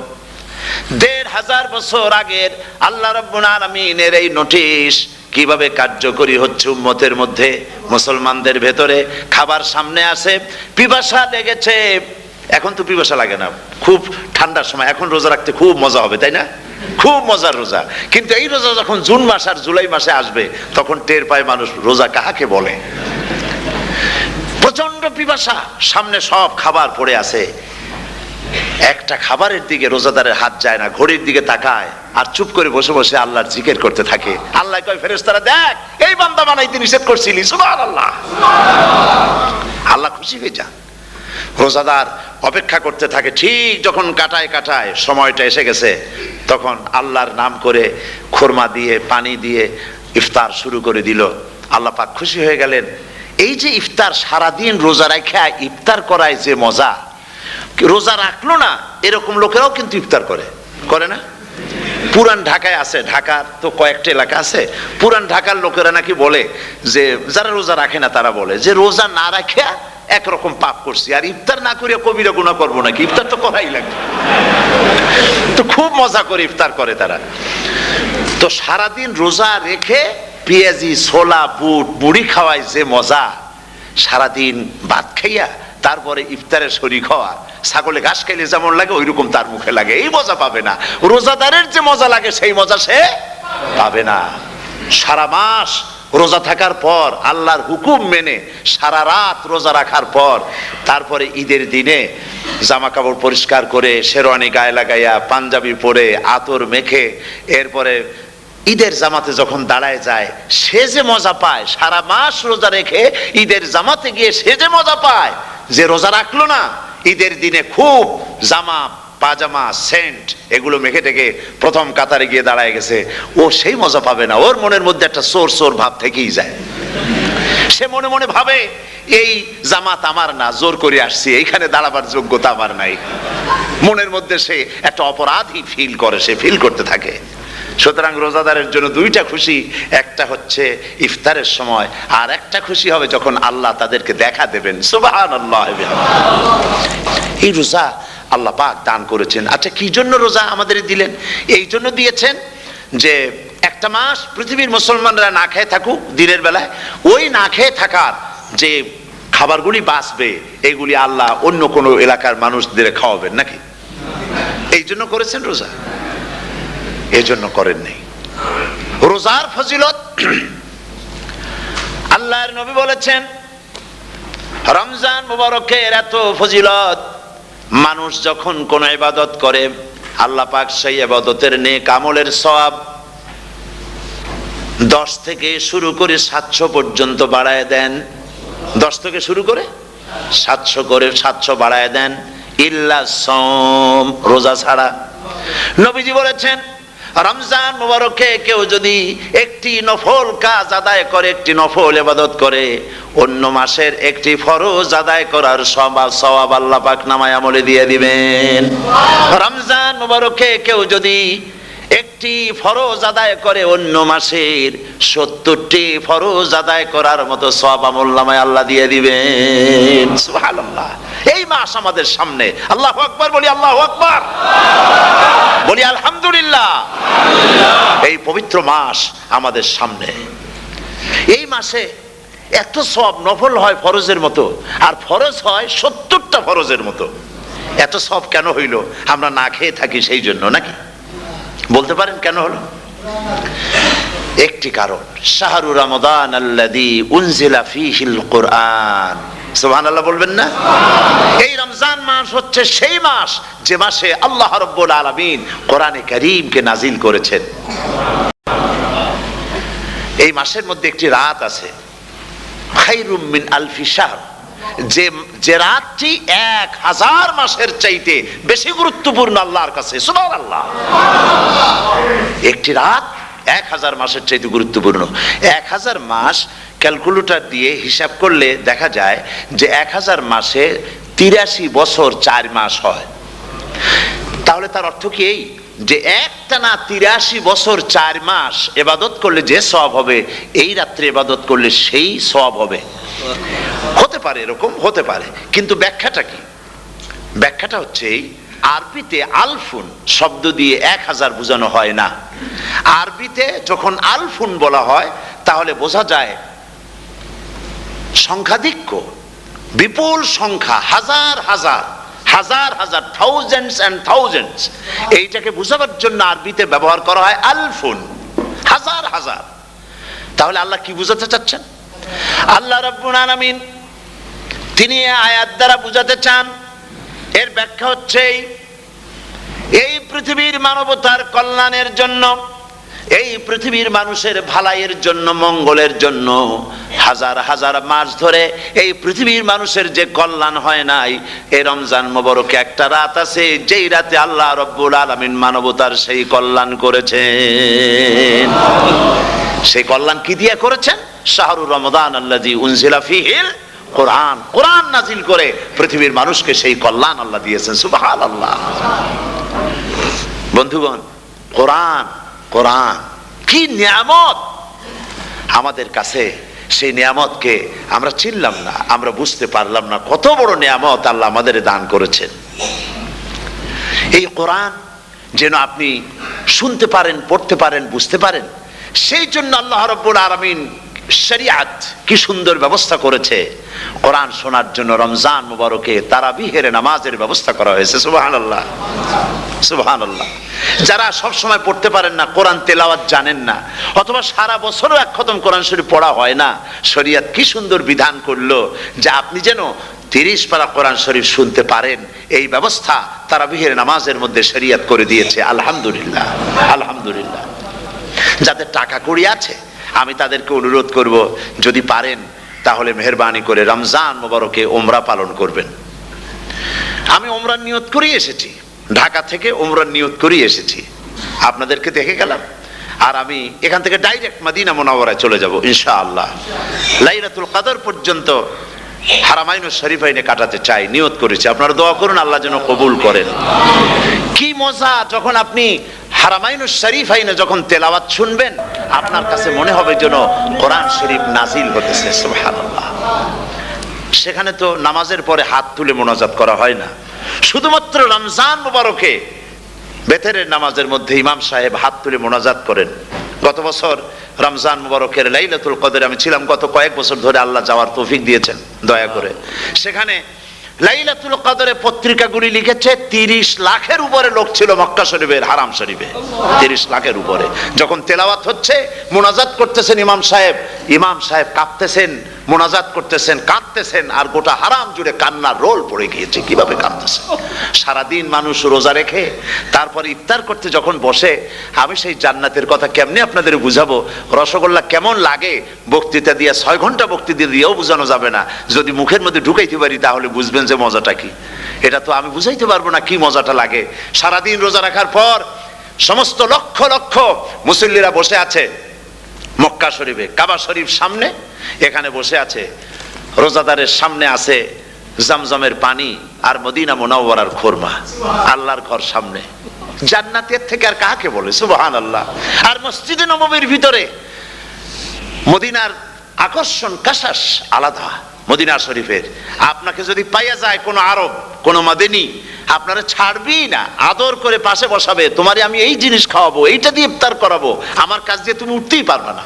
১৫০০ বছর আগের আল্লাহ রাব্বুল আলামিনের এই নোটিশ কিভাবে কার্যকরী হচ্ছে উম্মতের মধ্যে, মুসলমানদের ভেতরে। খাবার সামনে আসে, পিপাসা লেগেছে, এখন তো পিপাসা লাগে না, খুব ঠান্ডার সময়, এখন রোজা রাখতে খুব মজা হবে, তাই না? খুব মজার রোজা। কিন্তু এই রোজা যখন জুন মাস আর জুলাই মাসে আসবে, তখন টের পায় মানুষ রোজা কাহাকে বলে। প্রচন্ড পিপাসা, সামনে সব খাবার পড়ে আছে, একটা খাবারের দিকে রোজাদারের হাত যায় না, ঘড়ির দিকে তাকায় আর চুপ করে বসে বসে আল্লাহর জিকির করতে থাকে। আল্লাহ কয়, ফেরেশতারা দেখ, এই বান্দা বানাইতে নিষেধ করছিলি, সুবহানাল্লাহ। আল্লাহ খুশি হয়ে যান। রোজাদার অপেক্ষা করতে থাকে, ঠিক যখন কাটায় কাটায় সময়টা এসে গেছে, তখন আল্লাহর নাম করে খুরমা দিয়ে পানি দিয়ে ইফতার শুরু করে দিল। আল্লাহ পাক খুশি হয়ে গেলেন। এই যে ইফতার, সারাদিন রোজা রাখা ইফতার করায় যে মজা, রোজা রাখলো না এরকম লোকেরাও কিন্তু ইফতার করে, করে না? পুরান ঢাকায় আছে, ঢাকার তো কয়েকটা এলাকা আছে, পুরান ঢাকার লোকেরা নাকি বলে যে, যারা রোজা রাখে না তারা বলে যে, রোজা না রাখা একরকম পাপ করছি, আর ইফতার না করিয়া কবিরা গুনাহ করবো নাকি, ইফতার তো করাই লাগবে। তো খুব মজা করে ইফতার করে তারা। তো সারাদিন রোজা রেখে পেঁয়াজি, ছোলা, বুট, মুড়ি খাওয়ায় যে মজা, সারাদিন ভাত খাইয়া তারপরে ইফতারের শরীক হওয়া, ছাগলে ঘাস খাইলে যেমন লাগে ওইরকম তার মুখে লাগে, এই মজা পাবে না। রোজাদারের যে মজা লাগে সেই মজা সে পাবে না। সারা মাস রোজা থাকার পর, আল্লাহর হুকুম মেনে সারা রাত রোজা রাখার পর, তারপরে ঈদের দিনে জামা কাপড় পরিষ্কার করে, শেরওয়ানি গায়ে লাগাইয়া, পাঞ্জাবি পরে, আতর মেখে, এরপরে ঈদের জামাতে যখন দাঁড়ায় যায়, সে যে মজা পায়, সারা মাস রোজা রেখে ঈদের জামাতে গিয়ে সে যে মজা পায়, যে রোজা রাখলো না, ঈদের দিনে খুব জামা, পাজামা, সেন্ট এগুলো মেখে টেকে প্রথম কাতারে গিয়ে দাঁড়ায় গেছে, ও সেই মজা পাবে না। ওর মনের মধ্যে একটা চোর চোর ভাব থেকেই যায়। সে মনে মনে ভাবে, এই জামাত আমার না, জোর করে আসছি, এইখানে দাঁড়াবার যোগ্যতা আমার নাই। মনের মধ্যে সে একটা অপরাধী ফিল করে, সে ফিল করতে থাকে। সুতরাং রোজাদারের জন্য দুইটা খুশি, একটা হচ্ছে ইফতারের সময়, আর একটা খুশি হবে যখন আল্লাহ তাদেরকে দেখা দেবেন। সুবহানাল্লাহ। এই রোজা আল্লাহ পাক দান করেছেন। আচ্ছা, কি জন্য রোজা আমাদের দিলেন? এই জন্য দিয়েছেন যে একটা মাস পৃথিবীর মুসলমানরা না খেয়ে থাকুক দিনের বেলায়, ওই না খেয়ে থাকার যে খাবারগুলি বাঁচবে, এইগুলি আল্লাহ অন্য কোনো এলাকার মানুষদের খাওয়াবেন নাকি? এই জন্য করেছেন রোজা, এই জন্য করেন নাই। রোজার ফজিলত আল্লাহর নবী বলেছেন, রমজান মুবারকের এত ফজিলত, মানুষ যখন কোন ইবাদত করে, আল্লাহ পাক সেই ইবাদতের নেক আমলের সওয়াব 10 থেকে শুরু করে 700 পর্যন্ত বাড়ায় দেন। 10 থেকে শুরু করে 700 করে 700 বাড়ায় দেন, ইল্লা সাওম, রোজা ছাড়া। নবীজি বলেছেন, রমজান মুবারকে কেউ যদি একটি নফল কাজ আদায় করে, একটি নফল ইবাদত করে, অন্য মাসের একটি ফরজ আদায় করার সওয়াব আল্লাহ পাক নামায়ে আমলে দিয়ে দিবেন। রমজান মুবারকে কেউ যদি একটি ফরজ আদায় করে, অন্য মাসের 70টি ফরজ আদায় করার মতো সওয়াব আমল নামায়ে আল্লাহ দিয়ে দিবেন। সুবহানাল্লাহ। এই মাস আমাদের সামনে, আল্লাহু আকবার বলি, আল্লাহু আকবার বলি, আলহামদুলিল্লাহ। এই পবিত্র মাস আমাদের সামনে। এই মাসে এত সওয়াব, নফল হয় ফরজের মতো, আর ফরজ হয় 70টা ফরজের মতো। এত সওয়াব কেন হইল? আমরা না খেয়ে থাকি সেই জন্য নাকি? বলতে পারেন কেন হলো? একটি কারণ, শাহরু রমাদান আল্লাযী উনজিলা ফীহিল কুরআন। সুবহানাল্লাহ বলবেন না? এই রমজান মাস হচ্ছে সেই মাস যে মাসে আল্লাহ রাব্বুল আলামিন কোরআনে কারীমকে নাজিল করেছেন। এই মাসের মধ্যে একটি রাত আছে, খায়রুম মিন আলফি শাহর, যে যে রাতটি 1000 মাসের চাইতে বেশি গুরুত্বপূর্ণ আল্লাহর কাছে। সুবহানাল্লাহ। একটি রাত 1000 মাসের চাইতে গুরুত্বপূর্ণ। 1000 মাস ক্যালকুলেটর দিয়ে হিসাব করলে দেখা যায় যে 1000 মাসে 83 বছর 4 মাস হয়। তাহলে তার অর্থ কি এই যে একটানা 83 বছর 4 মাস ইবাদত করলে যে সওয়াব হবে, এই রাত্রে ইবাদত করলে সেই সওয়াব হবে? হতে পারে, এরকম হতে পারে, কিন্তু ব্যাখ্যাটা কি? ব্যাখ্যাটা হচ্ছে এই, আরবিতে আলফুন শব্দ দিয়ে 1000 বোঝানো হয় না। আরবিতে যখন আলফুন বলা হয় তাহলে বোঝা যায় সংখ্যাধিক্য, বিপুল সংখ্যা, হাজার হাজার হাজার হাজার, থাউজেন্ডস এন্ড থাউজেন্ডস। এইটাকে বোঝাবার জন্য আরবিতে ব্যবহার করা হয় আলফুন, হাজার হাজার। তাহলে আল্লাহ কি বুঝাতে চাচ্ছেন? আল্লাহ রাব্বুল আলামিন তিনি আয়াত দ্বারা বুঝাতে চান, এর ব্যাখ্যা হচ্ছে এই পৃথিবীর মানবতার কল্যাণের জন্য, এই পৃথিবীর মানুষের ভালাইয়ের জন্য, মঙ্গলের জন্য হাজার হাজার মাস ধরে এই পৃথিবীর মানুষের যে কল্যাণ হয় নাই, এই রমজান মোবারকে একটা রাত আছে যেই রাতে আল্লাহ রাব্বুল আলামিন মানবতার সেই কল্যাণ করেছেন। সেই কল্যাণ কি দিয়ে করেছেন? শাহরুর রমাদান আল্লাযী উনজিলা ফীহিল কোরআন, কোরআন নাজিল করে পৃথিবীর মানুষকে সেই কল্যাণ আল্লাহ দিয়েছেন। সুবহানাল্লাহ। বন্ধুগণ, কোরআন, কোরআন কি নিয়ামত আমাদের কাছে! সেই নিয়ামতকে আমরা চিনলাম না, আমরা বুঝতে পারলাম না কত বড় নিয়ামত আল্লাহ আমাদের দান করেছেন। এই কোরআন যেন আপনি শুনতে পারেন, পড়তে পারেন, বুঝতে পারেন, সেই জন্য আল্লাহ রাব্বুল আলামিন শরিয়াত কি সুন্দর ব্যবস্থা করেছে। কোরআন শোনার জন্য রমজান মুবারকে তারাবিহের নামাজের ব্যবস্থা করা হয়েছে। সুবহানাল্লাহ, সুবহানাল্লাহ। যারা সব সময় পড়তে পারেন না, কোরআন তেলাওয়াত জানেন না, অথবা সারা বছরও এক খতম কোরআন শরীফ পড়া হয় না, শরিয়াত কি সুন্দর বিধান করলো যে আপনি যেন 30 পারা কোরআন শরীফ শুনতে পারেন, এই ব্যবস্থা তারাবিহের নামাজের মধ্যে শরিয়াত করে দিয়েছে। আলহামদুলিল্লাহ, আলহামদুলিল্লাহ। যাদের টাকা কড়ি আছে আমি তাদেরকে অনুরোধ করব, যদি পারেন তাহলে মেহেরবানি করে রমজান মোবারকে উমরা পালন করবেন। আমি উমরার নিয়ত করে এসেছি, ঢাকা থেকে উমরার নিয়ত করে এসেছি, আপনাদেরকে দেখে গেলাম। আর আমি এখান থেকে ডাইরেক্ট মদিনা মুনাওয়ারায় চলে যাব ইনশাআল্লাহ। লাইলাতুল কদর পর্যন্ত হারামাইনুশ শরীফাইনে কাটাতে চাই, নিয়ত করেছি। আপনারা দোয়া করুন আল্লাহ যেন কবুল করেন। কি মজা যখন আপনি হারামাইনুশ শরীফাইনে যখন তেলাওয়াত শুনবেন, আপনার কাছে মনে হবে যেন কোরআন শরীফ নাজিল হতেছে। সুবহানাল্লাহ। সেখানে তো নামাজের পরে হাত তুলে মোনাজাত করা হয় না, শুধুমাত্র রমজান মুবারকে বেতেরের নামাজের মধ্যে ইমাম সাহেব হাত তুলে মোনাজাত করেন। গত বছর রমজান মুবারকের লাইলাতুল কদরে আমি ছিলাম, গত কয়েক বছর ধরে আল্লাহ যাওয়ার তৌফিক দিয়েছেন দয়া করে। সেখানে লাইলাতুল কদরে পত্রিকাগুলি লিখেছে 30 লাখের উপরে লোক ছিল মক্কা শরীফের, হারাম শরীফে 30 লাখের উপরে। যখন তেলাওয়াত হচ্ছে, মোনাজাত করতেছেন ইমাম সাহেব কাঁপতেছেন, মোনাজাত করতেছেন, কাঁদতেছেন, আর গোটা হারাম জুড়ে কান্নার রোল পড়ে গিয়েছে। কিভাবে কাঁদতেছে! সারাদিন মানুষ রোজা রেখে তারপরে ইফতার করতে যখন বসে, আমি সেই জান্নাতের কথা কেমনে আপনাদের বুঝাবো? রসগোল্লা কেমন লাগে বক্তৃতা দিয়ে 6 ঘন্টা বক্তৃতা দিয়েও বোঝানো যাবে না। যদি মুখের মধ্যে ঢুকাইতে পারি তাহলে বুঝবেন যে মজাটা কি। এটা তো আমি বুঝাইতে পারবো না কি মজাটা লাগে। সারাদিন রোজা রাখার পর সমস্ত লক্ষ লক্ষ মুসল্লিরা বসে আছে মক্কা শরীফে, কাবা শরীফ সামনে, এখানে বসে আছে। রোজাদারের সামনে আছে জমজমের পানি আর মদিনা মুনাওয়ারার খুরমা, আল্লাহর ঘর সামনে। জান্নাতের থেকে আর কাকে বলে! সুবহানাল্লাহ। আর মসজিদে নববীর ভিতরে মদিনার আকর্ষণ কাশাস আলাদা। মদিনা শরীফের আপনাকে যদি পাইয়া যায় কোনো আরব, কোনো মাদানী, আপনারা ছাড়বেই না, আদর করে পাশে বসাবে, তোমারে আমি এই জিনিস খাওয়াবো, এইটা দিয়ে ইফতার করাবো, আমার কাছ দিয়ে তুমি উঠতেই পারবে না,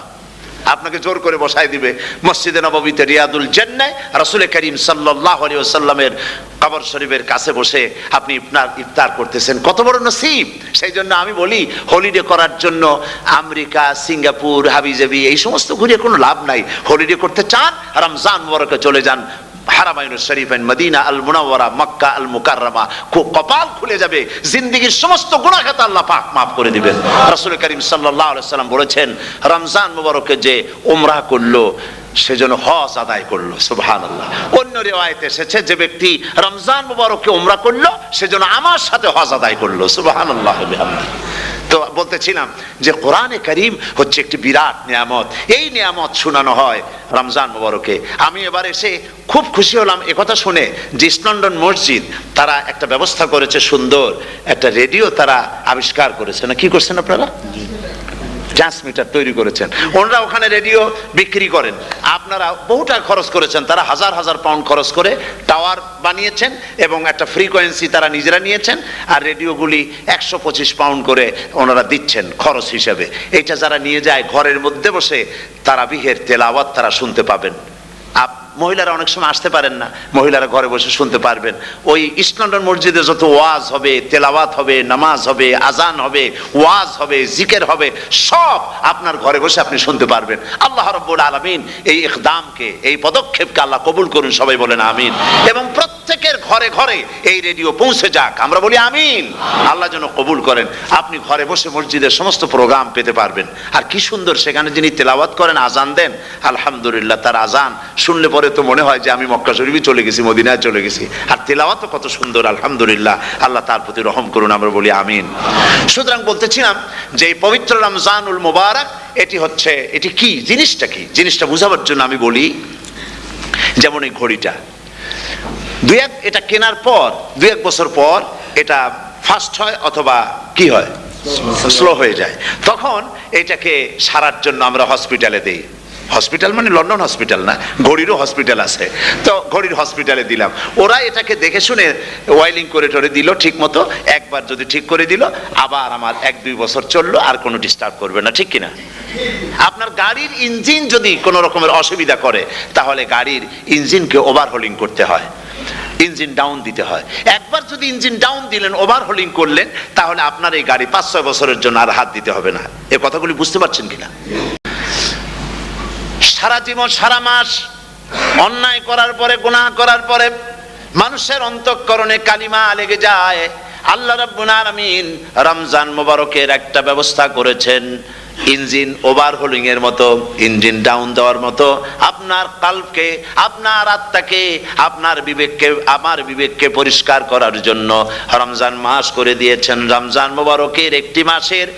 আপনাকে জোর করে বসায় দিবে। মসজিদে নববীতে রিয়াদুল জান্নাহ রাসূল করিম সাল্লাল্লাহু আলাইহি ওয়াসাল্লামের কবর শরীফের কাছে বসে আপনি ইফতার করতেছেন, কত বড় নসিব! সেই জন্য আমি বলি, হলিডে করার জন্য আমেরিকা, সিঙ্গাপুর, হাবিজাবি এই সমস্ত ঘুরে কোনো লাভ নাই। হলিডে করতে চান, রমজান মুবারকে চলে যান হারামাইন শরীফাইন, মদিনা আল মুনাওয়ারা, মক্কা আল মুকাররমা, কপাল খুলে যাবে, জিন্দেগীর সমস্ত গুনাহ খাতা আল্লাহ পাক মাফ করে দিবেন। রাসূল করিম সাল্লাল্লাহু আলাইহি সাল্লাম বলেছেন, রমজান মুবারকে যে উমরা করলো সেজন্য হজ আদায় করলো। সুবহানাল্লাহ। অন্য রিওয়ায়াতে এসেছে, যে ব্যক্তি রমজান মুবারকে উমরা করলো সেজন্য আমার সাথে হজ আদায় করলো। সুবহানাল্লাহ বিহামদিহি। তো বলতেছিলাম যে কোরআনে কারীম হচ্ছে একটি বিরাট নিয়ামত। এই নিয়ামত শোনানো হয় রমজান মুবারকে। আমি এবার এসে খুব খুশি হলাম একথা শুনে যে ইস্ট লন্ডন মসজিদ তারা একটা ব্যবস্থা করেছে, সুন্দর একটা রেডিও তারা আবিষ্কার করেছে। না কি করছেন আপনারা? ট্রান্সমিটার তৈরি করেছেন। ওনারা ওখানে রেডিও বিক্রি করেন। আপনারা বহু টাকা খরচ করেছেন, তারা হাজার হাজার পাউন্ড খরচ করে টাওয়ার বানিয়েছেন এবং একটা ফ্রিকোয়েন্সি তারা নিজেরা নিয়েছেন, আর রেডিওগুলি 125 পাউন্ড করে ওনারা দিচ্ছেন খরচ হিসেবে। এটা যারা নিয়ে যায় ঘরের মধ্যে বসে তারাবিহের তেলাওয়াত তারা শুনতে পাবেন। মহিলারা অনেক সময় আসতে পারেন না, মহিলারা ঘরে বসে শুনতে পারবেন। ওই ইস্ট লন্ডন মসজিদে যত ওয়াজ হবে, তেলাওয়াত হবে, নামাজ হবে, আজান হবে, ওয়াজ হবে, জিকির হবে, সব আপনার ঘরে বসে আপনি শুনতে পারবেন। আল্লাহ রাব্বুল আলামিন এই ইকদামকে, এই পদক্ষেপকে আল্লাহ কবুল করুন, সবাই বলেন আমিন। এবং প্রত্যেকের ঘরে ঘরে এই রেডিও পৌঁছে যাক, আমরা বলি আমিন। আল্লাহ যেন কবুল করেন। আপনি ঘরে বসে মসজিদের সমস্ত প্রোগ্রাম পেতে পারবেন। আর কি সুন্দর সেখানে যিনি তেলাওয়াত করেন, আজান দেন, আলহামদুলিল্লাহ, তার আজান শুনলে পরে তো মনে হয় যে আমি মক্কা শরীফে চলে গেছি, মদিনায় চলে গেছি। আর তেলাওয়াত কত সুন্দর, আলহামদুলিল্লাহ। আল্লাহ তার প্রতি রহম করুন, আমরা বলি আমিন। সুতরাং বলতেছিলাম যে এই পবিত্র রমজানুল মুবারক এটি কি, জিনিসটা কি, জিনিসটা বুঝাবার জন্য আমি বলি, যেমন এই ঘড়িটা এটা কেনার পর 2-1 বছর পর এটা ফাস্ট হয় অথবা কি হয়, স্লো হয়ে যায়। তখন এটাকে সারার জন্য আমরা হসপিটালে দেই। হসপিটাল মানে লন্ডন হসপিটাল না, ঘড়িরও হসপিটাল আছে। তো ঘড়ির হসপিটালে দিলাম, ওরা এটাকে দেখে শুনে ওয়াইলিং করে টরে দিল ঠিক মতো। একবার যদি ঠিক করে দিল, আবার আমার 1-2 বছর চললো, আর কোনো ডিস্টার্ব করবে না, ঠিক কিনা? আপনার গাড়ির ইঞ্জিন যদি কোনো রকমের অসুবিধা করে, তাহলে গাড়ির ইঞ্জিনকে ওভারহোলিং করতে হয়, ইঞ্জিন ডাউন দিতে হয়। একবার যদি ইঞ্জিন ডাউন দিলেন, ওভারহোলিং করলেন, তাহলে আপনার এই গাড়ি 5-6 বছরের জন্য আর হাত দিতে হবে না। এই কথাগুলি বুঝতে পারছেন কিনা? সারা জীবন, সারা মাস অন্যায় করার পরে, গুনাহ করার পরে মানুষের অন্তঃকরণে কালিমা লেগে যায়। আল্লাহ রাব্বুল আলামিন রমজান মুবারকের একটা ব্যবস্থা করেছেন, ইঞ্জিন ওভারহোলিং এর মতো, ইঞ্জিন ডাউন দেওয়ার মতো। আপনার কালবকে, আপনার আত্মাকে, আপনার বিবেককে, আমার বিবেককে পরিষ্কার করার জন্য রমজান মাস করে দিয়েছেন। রমজান মুবারকের একটি মাসের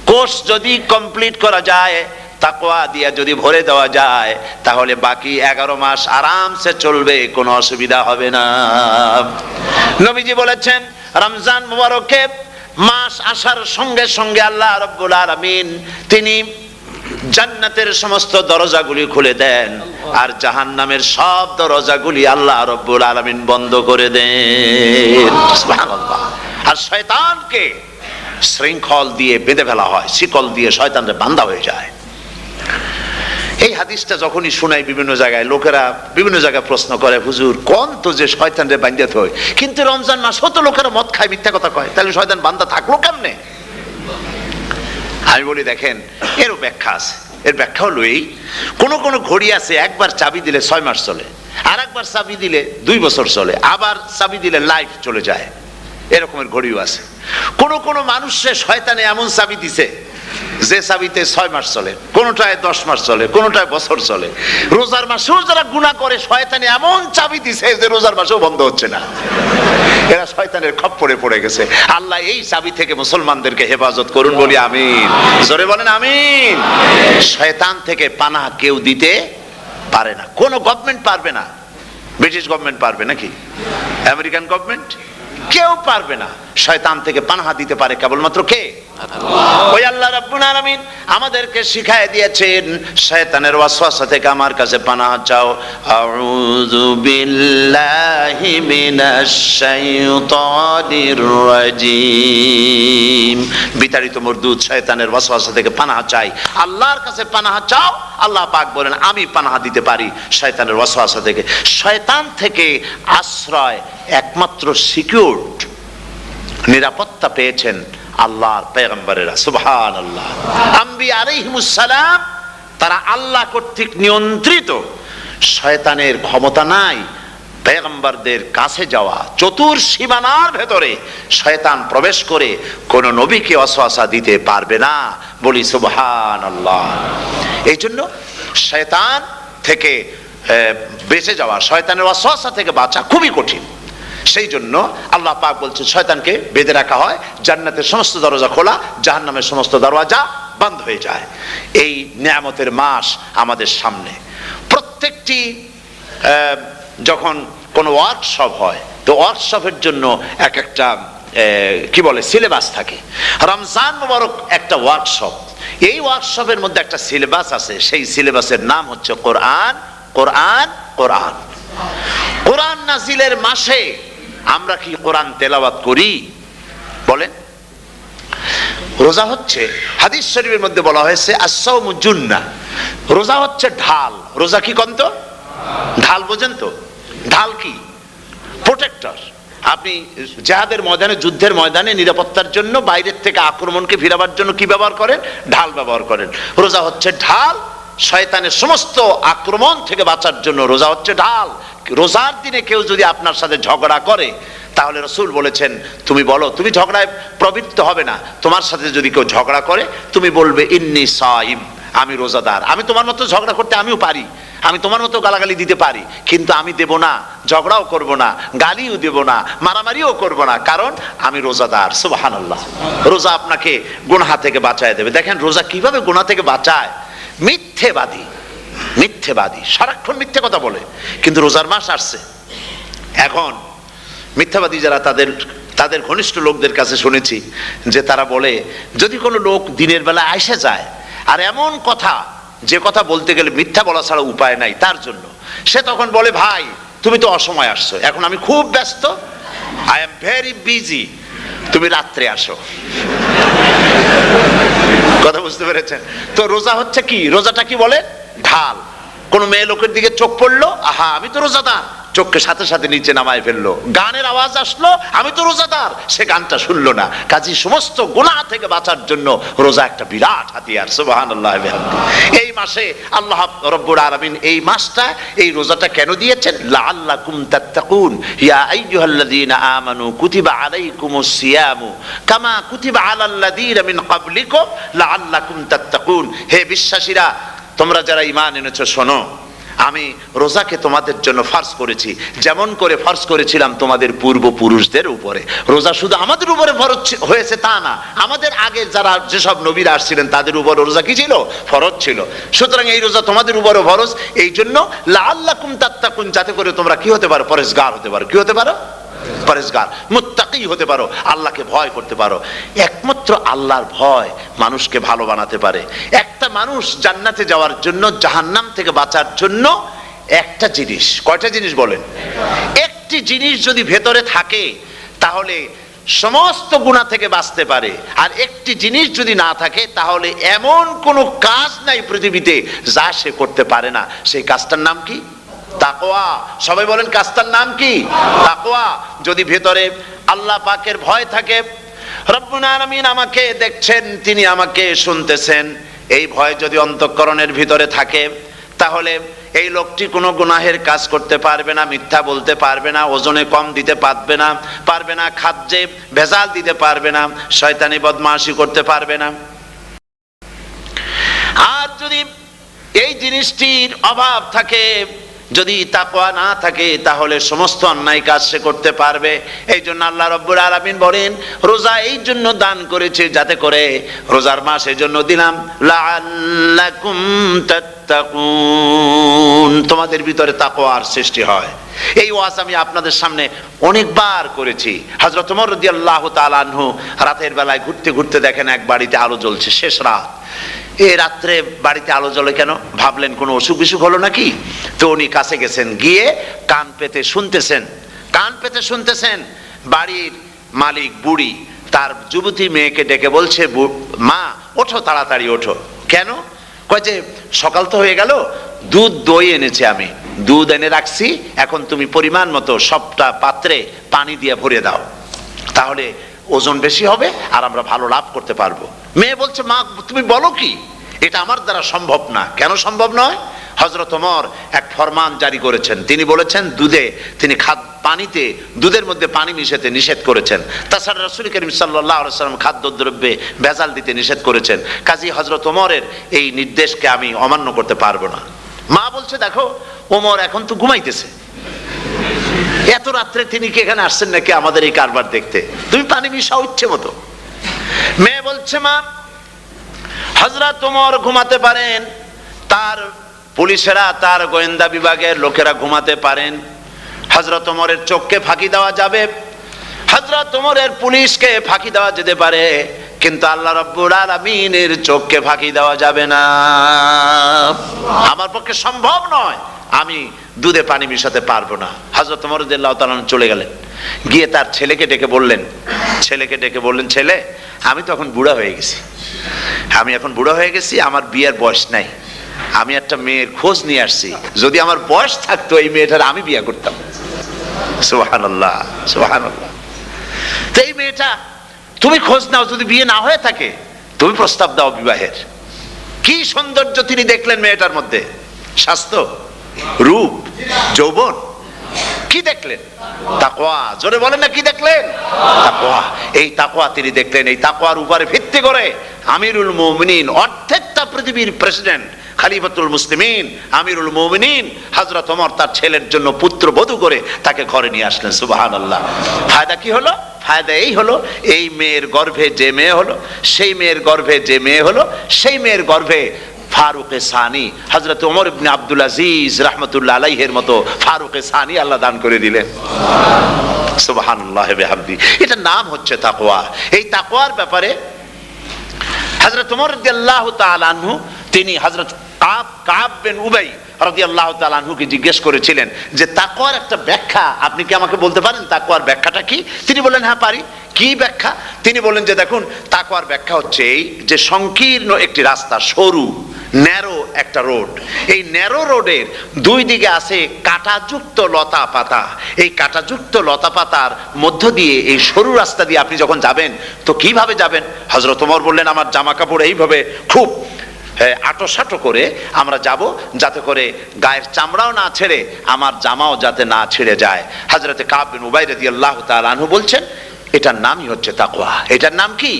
কোর্স যদি কমপ্লিট করা যায়, তাকওয়া দিয়া যদি ভরে দেওয়া যায়, তাহলে বাকি 11 মাস আরামসে চলবে, কোনো অসুবিধা হবে না। নবীজি বলেছেন, রমজান মুবারকে মাস আসার সঙ্গে সঙ্গে আল্লাহ রাব্বুল আলামিন তিনি জান্নাতের সমস্ত দরজাগুলি খুলে দেন, আর জাহান্নামের সব দরজাগুলি আল্লাহ রাব্বুল আলামিন বন্ধ করে দেন। সুবহানাল্লাহ। আর শয়তানকে শৃঙ্খল দিয়ে বেঁধে ফেলা হয়, শিকল দিয়ে শয়তানরা বাঁধা হয়ে যায়। এই হাদিসটা যখনই শোনাই বিভিন্ন জায়গায়, লোকেরা বিভিন্ন জায়গায় প্রশ্ন করে, হুজুর কোন তো যে শয়তানরে বাঁধতে হয়, কিন্তু রমজান মাস হতো লোকেরা মদ খায়, মিথ্যা কথা কয়, তাহলে শয়তান বাঁধা থাকলো কেমনে? আমি বলি, দেখেন, এরও ব্যাখ্যা আছে। এর ব্যাখ্যা হলো এই, কোন কোন ঘড়ি আছে একবার চাবি দিলে 6 মাস চলে, আর একবার চাবি দিলে 2 বছর চলে, আবার চাবি দিলে লাইফ চলে যায়। এরকমের ঘড়িও আছে। কোন কোন মানুষের শয়তানে এমন চাবি দিছে যে চাবিতে 6 মাস চলে, কোনটায় 10 মাস চলে, কোনটায় বছর চলে। রোজার মাসেও যারা গুনাহ করে, শয়তানে এমন চাবি দিছে যে রোজার মাসেও বন্ধ হচ্ছে না। এরা শয়তানের খপ্পরে পড়ে গেছে। আল্লাহ এই চাবি থেকে মুসলমানদেরকে হেফাজত করুন, বলি আমিন। জোরে বলেন আমিন। শয়তান থেকে পানাহ কেউ দিতে পারে না, কোন গভর্নমেন্ট পারবে না। ব্রিটিশ গভর্নমেন্ট পারবে নাকি? American government? কেউ পারবে না। শয়তান থেকে পানাহা দিতে পারে কেবলমাত্র কে? ওই আল্লাহ রাব্বুল আলামিন আমাদেরকে শিখায় দিয়েছেন, শয়তানের ওয়াসওয়াসা থেকে আমার কাছে পানাহা চাও। আউযু বিল্লাহি মিনাশ শাইতানির রাজিম। বিতাড়িত মরদুদ শয়তানের ওয়াসওয়াসা থেকে পানাহা চাই, আল্লাহর কাছে পানাহা চাও। আল্লাহ পাক বলেন, আমি পানাহা দিতে পারি শয়তানের ওয়াসওয়াসা থেকে। শয়তান থেকে আশ্রয় একমাত্র সিকিউরড, নিরাপত্তা পেয়েছেন আল্লাহর পয়গম্বরেরা। সুবহানাল্লাহ। আম্বিয়া আলাইহিমুস সালাম তারা আল্লাহ কর্তৃক নিয়ন্ত্রিত, শয়তানের ক্ষমতা নাই পয়গম্বরদের কাছে যাওয়া। চতুর সীমানার ভেতরে শয়তান প্রবেশ করে কোন নবীকে ওয়াসওয়াসা দিতে পারবে না। বলি সুবহানাল্লাহ। এই জন্য শয়তান থেকে বেঁচে যাওয়া, শয়তানের ওয়াসওয়াসা থেকে বাঁচা খুবই কঠিন। সেই জন্য আল্লাহ পাক বলছেন শয়তানকে বেঁধে রাখা হয়, জান্নাতের সমস্ত দরজা খোলা, জাহান্নামের সমস্ত দরজা বন্ধ হয়ে যায়। এই নিয়ামতের মাস আমাদের সামনে। প্রত্যেকটি যখন কোনো ওয়ার্কশপ হয়, তো ওয়ার্কশপের জন্য এক একটা কি বলে সিলেবাস থাকে। রমজান মুবারক একটা ওয়ার্কশপ। এই ওয়ার্কশপের মধ্যে একটা সিলেবাস আছে, সেই সিলেবাসের নাম হচ্ছে কোরআন। কোরআন কোরআন কোরআন নাজিলের মাসে আমরা কি কোরআন তেলাওয়াত করি? বলেন। রোজা হচ্ছে, হাদিস শরীফের মধ্যে বলা হয়েছে আস-সাওমু জুন্নাহ, রোজা হচ্ছে ঢাল। রোজা কি কন্ত? ঢাল। বোঝেন তো ঢাল কি? প্রোটেক্টর। আপনি জিহাদের ময়দানে, যুদ্ধের ময়দানে নিরাপত্তার জন্য, বাইরের থেকে আক্রমণকে ফিরাবার জন্য কি ব্যবহার করেন? ঢাল ব্যবহার করেন। রোজা হচ্ছে ঢাল। শয়তানের সমস্ত আক্রমণ থেকে বাঁচার জন্য রোজা হচ্ছে ঢাল। রোজার দিনে কেউ যদি আপনার সাথে ঝগড়া করে, তাহলে রাসূল বলেছেন তুমি বলো, তুমি ঝগড়ায় প্রবৃত্ত হবে না। তোমার সাথে যদি কেউ ঝগড়া করে, তুমি বলবে ইন্নী সাইম, আমি রোজাদার। আমি তোমার মতো ঝগড়া করতে আমিও পারি, আমি তোমার মতো গালাগালি দিতে পারি, কিন্তু আমি দেব না, ঝগড়াও করব না, গালিও দেব না, মারামারিও করব না, কারণ আমি রোজাদার। সুবহানাল্লাহ। রোজা আপনাকে গুনাহ থেকে বাঁচায় দেবে। দেখেন রোজা কিভাবে গুনাহ থেকে বাঁচায়। মিথ্যেবাদী, মিথ্যেবাদী সারাক্ষণ মিথ্যে কথা বলে, কিন্তু রোজার মাস আসছে। এখন মিথ্যাবাদী যারা, তাদের ঘনিষ্ঠ লোকদের কাছে শুনেছি যে তারা বলে, যদি কোনো লোক দিনের বেলা আইসা যায় আর এমন কথা, যে কথা বলতে গেলে মিথ্যা বলা ছাড়া উপায় নাই তার জন্য, সে তখন বলে ভাই তুমি তো অসময় আসছো, এখন আমি খুব ব্যস্ত, আই এম ভেরি বিজি, তুমি রাত্রে আসো। কথা বুঝতে পেরেছেন তো? রোজা হচ্ছে কি? রোজাটা কি বলে? ঢাল। কোন মেয়ে লোকের দিকে চোখ পড়লো, আহা আমি তো রোজাদার, চোখকে সাথে সাথে নিচে নামায় ফেললো। গানের আওয়াজ আসলো, আমি তো রোজাদার, সে গানটা শুনলো না। কাজী সমস্ত গুনাহ থেকে বাঁচার জন্য রোজা একটা বিরাট হাতিয়ার। সুবহানাল্লাহ। এই মাসে আল্লাহ রাব্বুল আলামিন এই মাসটা, এই রোজাটা কেন দিয়েছেন? লাআল্লাকুম তাত্তাকুন, ইয়া আইয়ুহাল্লাযীনা আমানু কুতিবা আলাইকুমুস সিয়ামু কামা কুতিবা আলাল্লাযীনা মিন ক্বাবলিকুম লাআল্লাকুম তাত্তাকুন। হে বিশ্বাসীরা, তোমরা যারা ঈমান এনেছো, শোনো, আমি রোজাকে তোমাদের জন্য ফরজ করেছি, যেমন করে ফরজ করেছিলাম তোমাদের পূর্বপুরুষদের উপরে। রোজা শুধু আমাদের উপরে ফরজ হয়েছে তা না, আমাদের আগে যারা যেসব নবীরা আসছিলেন তাদের উপর রোজা কি ছিল? ফরজ ছিল। সুতরাং এই রোজা তোমাদের উপরে ফরজ। এই জন্য লাআল্লাকুম তাত্তাকুন, যাতে করে তোমরা কি হতে পারো? পরেজগার হতে পারো। কি হতে পারো? পরেজগার, মুত্তাকি হতে পারো, আল্লাহকে ভয় করতে পারো। একমাত্র আল্লাহর ভয় মানুষকে ভালো বানাতে পারে। একটা মানুষ জান্নাতে যাওয়ার জন্য, জাহান্নাম থেকে বাঁচার জন্য একটা জিনিস, কয়টা জিনিস বলেন? একটি জিনিস যদি ভেতরে থাকে তাহলে সমস্ত গুনাহ থেকে বাঁচতে পারে। আর একটি জিনিস যদি না থাকে তাহলে এমন কোনো কাজ নাই পৃথিবীতে যা সে করতে পারে না। সেই কাজটার নাম কি? তাকওয়া। সবাই বলেন কাজটার নাম কি? তাকওয়া। যদি ভেতরে আল্লাহ পাকের ভয় থাকে, রব্বুল আলামিন আমাকে দেখছেন, তিনি আমাকে শুনতেছেন, এই ভয় যদি অন্তঃকরণের ভিতরে থাকে, তাহলে এই লোকটি কোনো গুনাহের কাজ করতে পারবে না, মিথ্যা বলতে পারবে না, ওজনে কম দিতে পারবে না, খাদ্যে ভেজাল দিতে পারবে না, শয়তানি বদমাশি করতে পারবে না। আর যদি এই জিনিসটির অভাব থাকে, যদি তাকওয়া না থাকে, তাহলে সমস্ত অন্যায় কাজ সে করতে পারবে। এই জন্য আল্লাহ রাব্বুল আলামিন বলেন, রোজা এই জন্য দান করেছে যাতে করে, রোজার মাস এই জন্য দিলাম, লাআল্লাকুম তাত্তাকুন, তোমাদের ভিতরে তাকওয়ার সৃষ্টি হয়। এই ওয়াজ আমি আপনাদের সামনে অনেকবার করেছি। হযরত ওমর রাদিয়াল্লাহু তাআলা আনহু রাতের বেলায় ঘুরতে ঘুরতে দেখেন এক বাড়িতে আলো জ্বলছে, শেষ রাত। এই রাত্রে বাড়িতে আলো জ্বলে কেন? ভাবলেন কোনো অসুখ বিসুখ হলো নাকি। তো উনি কাছে গেছেন, গিয়ে কান পেতে শুনতেছেন। বাড়ির মালিক বুড়ি তার যুবতী মেয়েকে ডেকে বলছে, মা ওঠো, তাড়াতাড়ি ওঠো। কেন? কয় যে সকাল তো হয়ে গেল, দুধ দই এনেছি, আমি দুধ এনে রাখছি, এখন তুমি পরিমাণ মতো সবটা পাত্রে পানি দিয়ে ভরে দাও, তাহলে ওজন বেশি হবে আর আমরা ভালো লাভ করতে পারবো। মেয়ে বলছে, মা তুমি বলো কি? এটা আমার দ্বারা সম্ভব না। কেন সম্ভব নয়? হযরত ওমর এক ফরমান জারি করেছেন। তিনি বলেছেন তিনি পানিতে দুধের মধ্যে পানি মিশাতে নিষেধ করেছেন। তাছাড়া রাসূল করিম সাল্লাল্লাহু আলাইহি ওয়াসাল্লাম খাদ্যদ্রব্যে ভেজাল দিতে নিষেধ করেছেন। কাজী হযরত ওমরের এই নির্দেশকে আমি অমান্য করতে পারবো না। মা বলছে, দেখো ওমর এখন তো ঘুমাইতেছে, এত রাত্রে তিনি কি এখানে আসছেন নাকি আমাদের এই কারবার দেখতে? তুমি পানি মিশাও ইচ্ছে মতো। মেয়ে বলছে, মা হযরত ওমর ঘুমাতে পারেন, তার পুলিশেরা, তার গোয়েন্দা বিভাগের লোকেরা ঘুমাতে পারেন, হযরত ওমরের চোখকে ফাঁকি দেওয়া যাবে, হযরত ওমরের পুলিশকে ফাঁকি দেওয়া যেতে পারে, কিন্তু আল্লাহ রাব্বুল আলামিনের চোখকে ফাঁকি দেওয়া যাবে না। আমার পক্ষে সম্ভব নয়, আমি দুধে পানি মিশাতে পারবো না। হযরত ওমর রাদিয়াল্লাহু তাআলা চলে গেলেন, গিয়ে তার ছেলেকে ডেকে বললেন, ছেলে আমি তো এখন বুড়া হয়ে গেছি, আমার বিয়ের বয়স নাই, আমি একটা মেয়ের খোঁজ নিয়ে আসছি, যদি আমার বয়স থাকতো এই মেয়েটার আমি বিয়ে করতাম। সুবহানাল্লাহ, সুবহানাল্লাহ। তো এই মেয়েটা তুমি খোঁজ নাও, যদি বিয়ে না হয়ে থাকে তুমি প্রস্তাব দাও বিবাহের। কি সৌন্দর্য তিনি দেখলেন মেয়েটার মধ্যে, স্বাস্থ্য, রূপ, যৌবন, কি দেখলেন? তাকওয়া। জোরে বলেন না, কি দেখলেন? তাকওয়া। এই তাকওয়া তিনি দেখলেন। এই তাকওয়ার উপরে ভিত্তি করে আমিরুল মুমিনিন, অর্ধেকটা পৃথিবীর প্রেসিডেন্ট, খলিফাতুল মুসলিমিন, আমিরুল মুমিনিন হযরত ওমর তার ছেলের জন্য পুত্রবধূ করে তাকে ঘরে নিয়ে আসলেন। সুবহানাল্লাহ। ফায়দা কি হলো? ফায়দা এই হলো, এই মেয়ের গর্ভে যে মেয়ে হলো, সেই মেয়ের গর্ভে যে মেয়ে হলো, সেই মেয়ের গর্ভে ফারুকে সানি হযরত ওমর ইবনে আব্দুল আজিজ রাহমাতুল্লাহ আলাইহির মতো ফারুকে সানি আল্লাহ দান করে দিলেন। সুবহানাল্লাহ বিহামদি। এটার নাম হচ্ছে তাকওয়া। এই তাকওয়ার ব্যাপারে হযরত ওমর রাদিয়াল্লাহু তাআলা আনহু তিনি হযরত কাব বিন উবাই রাদিয়াল্লাহু তাআলা আনহুকে জিজ্ঞেস করেছিলেন যে তাকওয়ার একটা ব্যাখ্যা আপনি কি আমাকে বলতে পারেন, তাকওয়ার ব্যাখ্যাটা কি? তিনি বললেন, হ্যাঁ পারি। কি ব্যাখ্যা? তিনি বললেন যে দেখুন, তাকওয়ার ব্যাখ্যা হচ্ছে এই যে সংকীর্ণ একটি রাস্তা, সরু ন্যারো একটা রোড, এই ন্যারো রোডের দুই দিকে আছে কাঁটাযুক্ত লতা পাতা। এই কাঁটাযুক্ত লতা পাতার মধ্য দিয়ে এই সরু রাস্তা দিয়ে আপনি যখন যাবেন তো কিভাবে যাবেন? হযরত ওমর বললেন, আমার জামা কাপড় এইভাবে খুব আটোসাটো করে আমরা যাব, যাতে করে গায়ের চামড়াও না ছেড়ে আমার জামাও যাতে না ছিঁড়ে যায়। হযরতে কাব বিন উবাই রাদিয়াল্লাহু তাআলা আনহু বলছেন, এটার নামই হচ্ছে তাকওয়া। এটার নাম কি?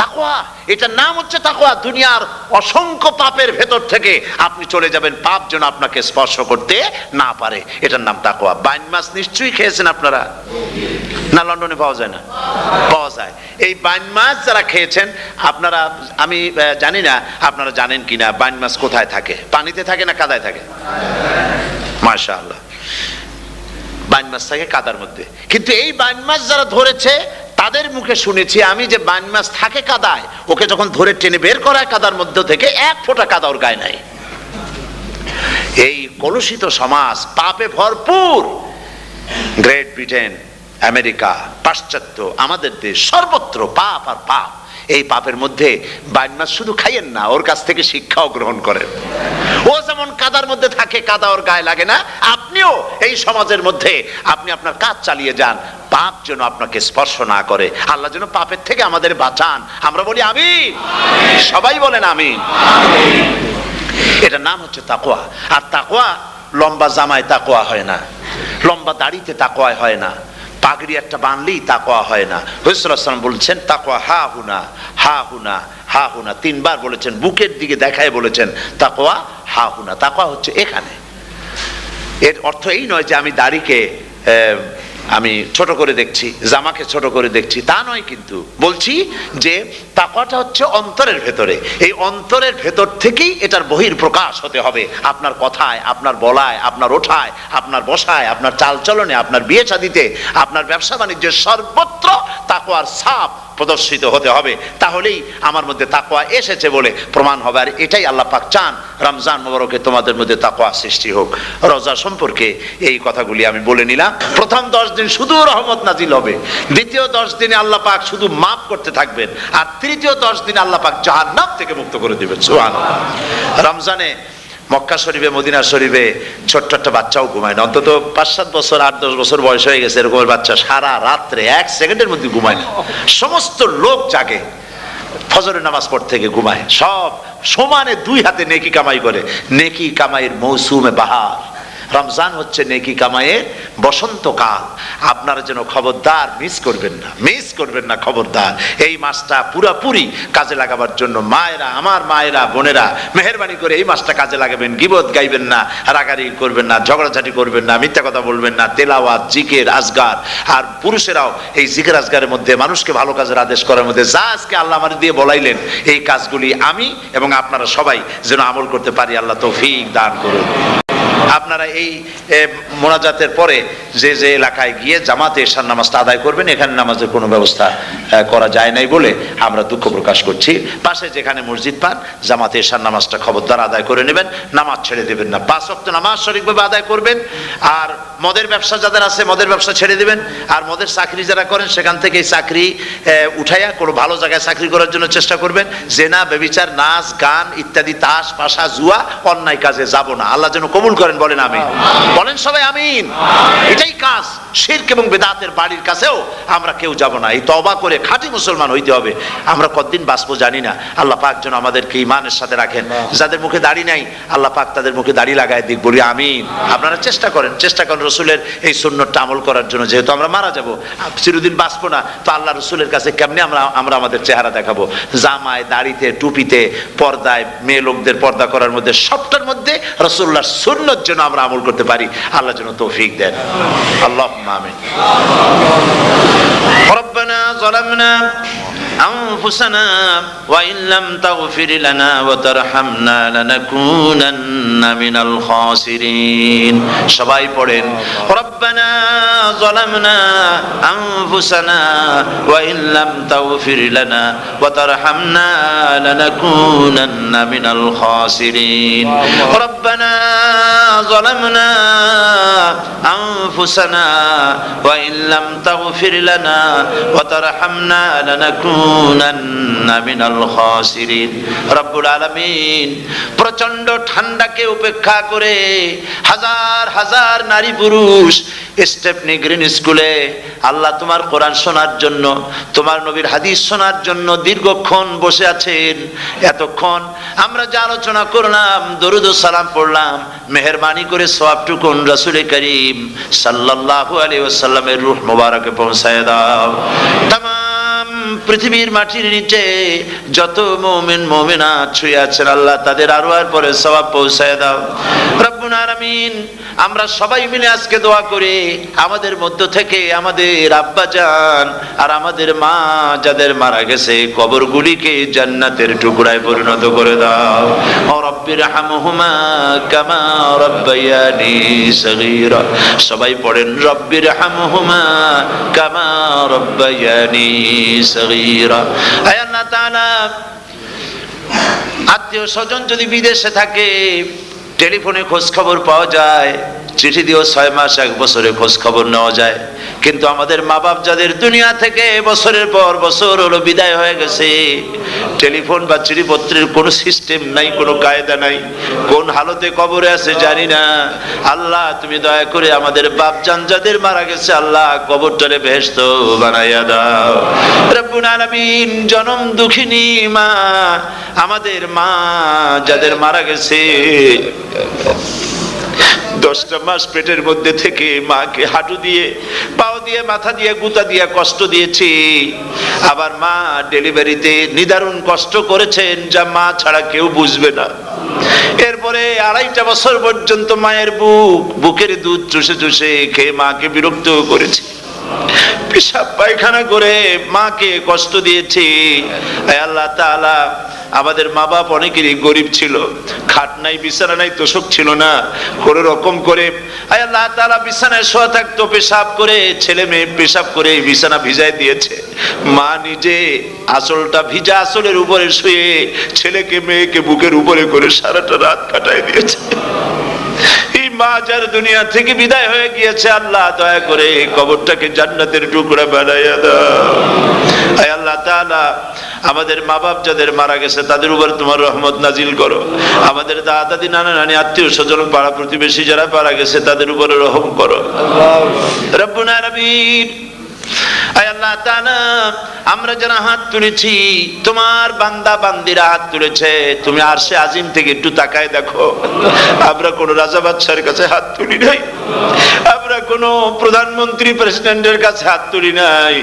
তাকওয়া। এটার নাম হচ্ছে তাকওয়া। দুনিয়ার অসংখ্য পাপের ভেতর থেকে আপনি চলে যাবেন, পাপ যেন আপনাকে স্পর্শ করতে না পারে। এটার নাম তাকওয়া। বাইন মাছ নিশ্চয়ই খেয়েছেন আপনারা, না লন্ডনে পাওয়া যায় না? পাওয়া যায়। এই বাইন মাছ যারা খেয়েছেন আপনারা, আমি জানি না আপনারা জানেন কিনা, বাইন মাছ কোথায় থাকে? পানিতে থাকে না কাদায় থাকে? মাশাআল্লাহ, বাইন মাছ থাকে কাদার মধ্যে। কিন্তু এই বাইন মাছ যারা ধরেছে তাদের মুখে শুনেছি আমি যে বাইন মাছ থাকে কাদায়, ওকে যখন ধরে টেনে বের করা হয় কাদার মধ্য থেকে, এক ফোঁটা কাদা ওর গায়ে নাই। এই কলুষিত সমাজ, পাপে ভরপুর, গ্রেট ব্রিটেন, আমেরিকা, পাশ্চাত্য, আমাদের দেশ, সর্বত্র পাপ আর পাপ। এই পাপের মধ্যে বাইন মাছ শুধু খাইয়েন না, ওর কাছ থেকে শিক্ষাও গ্রহণ করেন। ও যেমন কাদার মধ্যে থাকে, কাদা ওর গায়ে লাগে না, আপনিও এই সমাজের মধ্যে আপনি আপনার কাজ চালিয়ে যান, পাপ যেন আপনাকে স্পর্শ না করে। আল্লাহ যেন পাপের থেকে আমাদের বাঁচান। আমরা বলি আমিন, সবাই বলেন আমিন। এটার নাম হচ্ছে তাকওয়া। আর তাকওয়া লম্বা জামায় তাকওয়া হয় না, লম্বা দাড়িতে তাকওয়া হয় না, পাগড়ি একটা বানলেই তাকওয়া হয় না। রাসূলুল্লাহ সাল্লাল্লাহু আলাইহি ওয়াসাল্লাম বলছেন তাকওয়া হা হুনা, হা হুনা, হা হুনা, তিনবার বলেছেন, বুকের দিকে দেখায় বলেছেন তাকওয়া হা হুনা। তাকওয়া হচ্ছে এখানে। এর অর্থ এই নয় যে আমি দাড়িকে আমি ছোট করে দেখছি, জামাকে ছোট করে দেখছি, তা নয়। কিন্তু বলছি যে তাকওয়াটা হচ্ছে অন্তরের ভেতরে। এই অন্তরের ভেতর থেকেই এটার বহির প্রকাশ হতে হবে, আপনার কথায়, আপনার বলায়, আপনার ওঠায়, আপনার বসায়, আপনার চালচলনে, আপনার বিয়ে শাদীতে, আপনার ব্যবসা বাণিজ্যের সর্বত্র তাকওয়ার ছাপ প্রদর্শিত হতে হবে। তাহলেই আমার মধ্যে তাকওয়া এসেছে বলে প্রমাণ হবে। আর এটাই আল্লাহ পাক চান, রমজান মোবারকে তোমাদের মধ্যে তাকওয়া সৃষ্টি হোক। রোজা সম্পর্কে এই কথাগুলি আমি বলে নিলাম। প্রথম 10 দিন শুধু রহমত নাজিল হবে, দ্বিতীয় 10 দিনে আল্লাহ পাক শুধু মাফ করতে থাকবেন, আর তৃতীয় 10 দিনে আল্লাহ পাক জাহান্নাম থেকে মুক্ত করে দিবেন। সুবহানাল্লাহ। রমজানে মক্কা শরীফে, মদিনা শরীফে ছোট্ট একটা বাচ্চাও ঘুমায় না, অন্তত 5-7 বছর, 8-10 বছর বয়স হয়ে গেছে এরকমের বাচ্চা সারা রাত্রে 1 সেকেন্ডের মধ্যে ঘুমায় না, সমস্ত লোক জাগে। ফজরের নামাজ পড়তে থেকে ঘুমায়, সব সমানে দুই হাতে নেকি কামাই করে। নেকি কামাইয়ের মৌসুমে বাহার, রমজান হচ্ছে নেকি কামাইয়ের বসন্তকাল। আপনারা যেন খবরদার মিস করবেন না খবরদার। এই মাসটা পুরাপুরি কাজে লাগাবার জন্য মায়েরা, আমার মায়েরা, বোনেরা, মেহেরবানি করে এই মাসটা কাজে লাগাবেন। গীবত গাইবেন না, রাগারাগি করবেন না, ঝগড়াঝাটি করবেন না, মিথ্যা কথা বলবেন না, তেলাওয়াত, জিকির, আজগার। আর পুরুষেরাও এই জিকির আজগারের মধ্যে, মানুষকে ভালো কাজের আদেশ করার মধ্যে যা আজকে আল্লাহ আমার দিয়ে বলাইলেন, এই কাজগুলি আমি এবং আপনারা সবাই যেন আমল করতে পারি। আল্লাহ তৌফিক দান করুন। আপনারা এই মোনাজাতের পরে যে যে এলাকায় গিয়ে জামাতে এশার নামাজটা আদায় করবেন, এখানে নামাজের কোনো ব্যবস্থা করা যায় নাই বলে আমরা দুঃখ প্রকাশ করছি। পাশে যেখানে মসজিদ পান, জামাতে এশার নামাজটা খবরদার আদায় করে নেবেন, নামাজ ছেড়ে দেবেন না। 5 ওয়াক্ত নামাজ সঠিকভাবে আদায় করবেন। আর মদের ব্যবসা যাদের আছে, মদের ব্যবসা ছেড়ে দেবেন। আর মদের চাকরি যারা করেন, সেখান থেকে এই চাকরি উঠাইয়া কোনো ভালো জায়গায় চাকরি করার জন্য চেষ্টা করবেন। জেনা, ব্যভিচার, নাচ, গান ইত্যাদি, তাস, পাশা, জুয়া, অন্যায় কাজে যাব না। আল্লাহ যেন কবুল করেন, বলেন আমিন। বলেন সবাই আমিন। এটাই কাজ। শিরক এবং বেদাতের বাড়ির কাছেও আমরা কেউ যাব না। এই তওবা করে খাঁটি মুসলমান হইতে হবে। আমরা কতদিন বাঁচবো জানি না। আল্লাহ পাক যেন আমাদেরকে ঈমানের সাথে রাখেন। যাদের মুখে দাড়ি নাই, আল্লাহ পাক তাদের মুখে দাড়ি লাগায় দিক, বলি আমিন। আপনারা চেষ্টা করেন রসুলের এই সুন্নতটা আমল করার জন্য। যেহেতু আমরা মারা যাব, চিরদিন বাঁচবো না, তো আল্লাহ রসুলের কাছে কেমনে আমরা আমাদের চেহারা দেখাবো? জামায়, দাড়িতে, টুপিতে, পর্দায়, মেয়ে লোকদের পর্দা করার মধ্যে, সবটার মধ্যে রসুল্লাহর সুন্নত যেন আমরা আমল করতে পারি। আল্লাহ যেন তৌফিক দেন। আল্লাহুম্মা আমিন। রব্বানা যালামনা أنفسنا وإن لم تغفر لنا وترحمنا لنكونن من الخاسرين। সবাই পড়েন ربنا ظلمنا أنفسنا وإن لم تغفر لنا وترحمنا لنكونن من الخاسرين ربنا ظلمنا أنفسنا وإن لم تغفر لنا وترحمنا لنكونن من الخاسرين। রব্বুল আলামিন প্রচন্ড ঠান্ডাকে উপেক্ষা করে হাজার হাজার নারী পুরুষ স্টেপনি গ্রিন স্কুলে আল্লাহ তোমার কোরআন শোনার জন্য, তোমার নবীর হাদিস শোনার জন্য দীর্ঘক্ষণ বসে আছেন। এতক্ষণ আমরা যে আলোচনা করলাম, দরুদ ও সালাম পড়লাম, মেহেরবানি করে সওয়াবটুকুন রাসূল করিম সাল্লাল্লাহু আলাইহি ওয়াসাল্লামের রূহ মোবারকে পৌঁছায় দাও। তামাম পৃথিবীর মাটির নিচে যত মুমিন মুমিনাত শুয়ে আছেন, আল্লাহ তাদের আরওয়ার পরে সওয়াব পৌঁছায় দাও। রব্বুল আলামিন আমরা সবাই মিলে আজকে দোয়া করি, আমাদের মধ্য থেকে আমাদের আব্বা জান আর আমাদের মা যাদের মারা গেছে, কবরগুলিকে জান্নাতের টুকরায় পরিণত করে দাও। ও রব্বির হামহুমা কামা রব্বায়ানি সগীরা। সবাই পড়েন রব্বির হামহুমা কামা রব্বায়ানি সগীরা। হে আল্লাহ তাআলা, আত্মীয় স্বজন যদি বিদেশে থাকে, টেলিফোনে খোঁজ খবর পাওয়া যায়, চিঠি দিয়েও 6 মাস 1 বছরে খোঁজ খবর নেওয়া যায়, কিন্তু আমাদের মা বাপ যাদের দুনিয়া থেকে বছরের পর বছর হলো বিদায় হয়ে গেছে, টেলিফোন বা চিঠিপত্রের কোনো সিস্টেম নাই, কোনো কায়দা নাই, কোন হালতে কবরে আছে জানি না। আল্লাহ তুমি দয়া করে আমাদের বাপ জান যাদের মারা গেছে, আল্লাহ কবরটারে বেহেশত বানাইয়া দাও। রব্বুল আলামিন জনম দুঃখিনী মা, আমাদের মা যাদের মারা গেছে, 10টা মাস পেটের মধ্যে থেকে মাকে হাঁটু দিয়ে, পাও দিয়ে, মাথা দিয়ে, গুতা দিয়ে কষ্ট দিয়েছি। আবার মা ডেলিভারিতে নিদারুণ কষ্ট করেছেন, যা মা ছাড়া কেউ বুঝবে না। এরপরে 2.5টা বছর পর্যন্ত মায়ের বুকের দুধ চুষে চুষে খেয়ে মাকে বিরক্ত করেছি, পেশাব পায়খানা করে মাকে কষ্ট দিয়েছি। হে আল্লাহ তাআলা, আমাদের মা বাপ অনেকেরই গরিব ছিল, খাট নাই, বিছানা নাই, তোষক ছিল না, কোনো রকম করে হে আল্লাহ তাআলা বিছানায় শোয়া থাকতো, পেশাব করে, ছেলে মেয়ে পেশাব করে বিছানা ভিজাই দিয়েছে। মা নিজে আঁচলটা ভিজা আঁচলের উপরে শুয়ে ছেলেকে মেয়েকে বুকের উপরে করে সারাটা রাত কাটায় দিয়েছে। এই মা যার দুনিয়া থেকে বিদায় হয়ে গিয়েছে, আল্লাহ দয়া করে কবরটাকে জান্নাতের টুকরা বানাইয়া দাও। হে আল্লাহ তাআলা, আমাদের মা বাপ যাদের মারা গেছে তাদের উপর তোমার রহমত নাজিল করো। আমাদের দাদা দাদি, নানা নানি, আত্মীয় স্বজন, পাড়া প্রতিবেশী যারা মারা গেছে তাদের উপরে রহম করো। রব্বুল আলামিন আয় আল্লাহ তাআলা, আমরা যারা হাত তুলেছি, তোমার বান্দা বান্দিরা হাত তুলেছে, তুমি আরশে আজিম থেকে একটু তাকায় দেখো, আমরা কোন রাজা বাদশার কাছে হাত তুলি নাই, আমরা কোন প্রধানমন্ত্রী প্রেসিডেন্টের কাছে হাত তুলি নাই,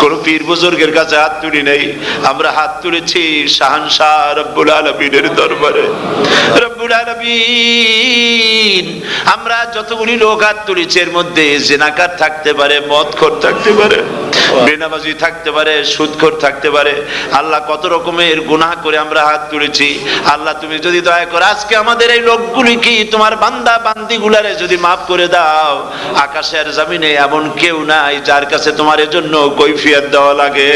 কোন পীর বুজুর্গের কাছে হাত তুলি নাই, আমরা হাত তুলেছি শাহানশাহ রব্বুল আলামিনের দরবারে। রব্বুল আলামিন, আমরা যতগুলি লোক হাত তুলেছি এর মধ্যে জিনাকার থাকতে পারে, মদখোর থাকতে পারে, বেনামাজি থাকতে পারে, সুদখোর থাকতে পারে। আল্লাহ, কত রকমের গুনাহ করে আমরা হাত তুলেছি। আল্লাহ, তুমি যদি দয়া করে আজকে আমাদের এই লোকগুলি কি তোমার বান্দা বান্দিগুলারে যদি মাফ করে দাও, আকাশের জমিনে এমন কেউ নাই যার কাছে তোমার এজন্য কৈফিয়ত দেওয়া লাগে।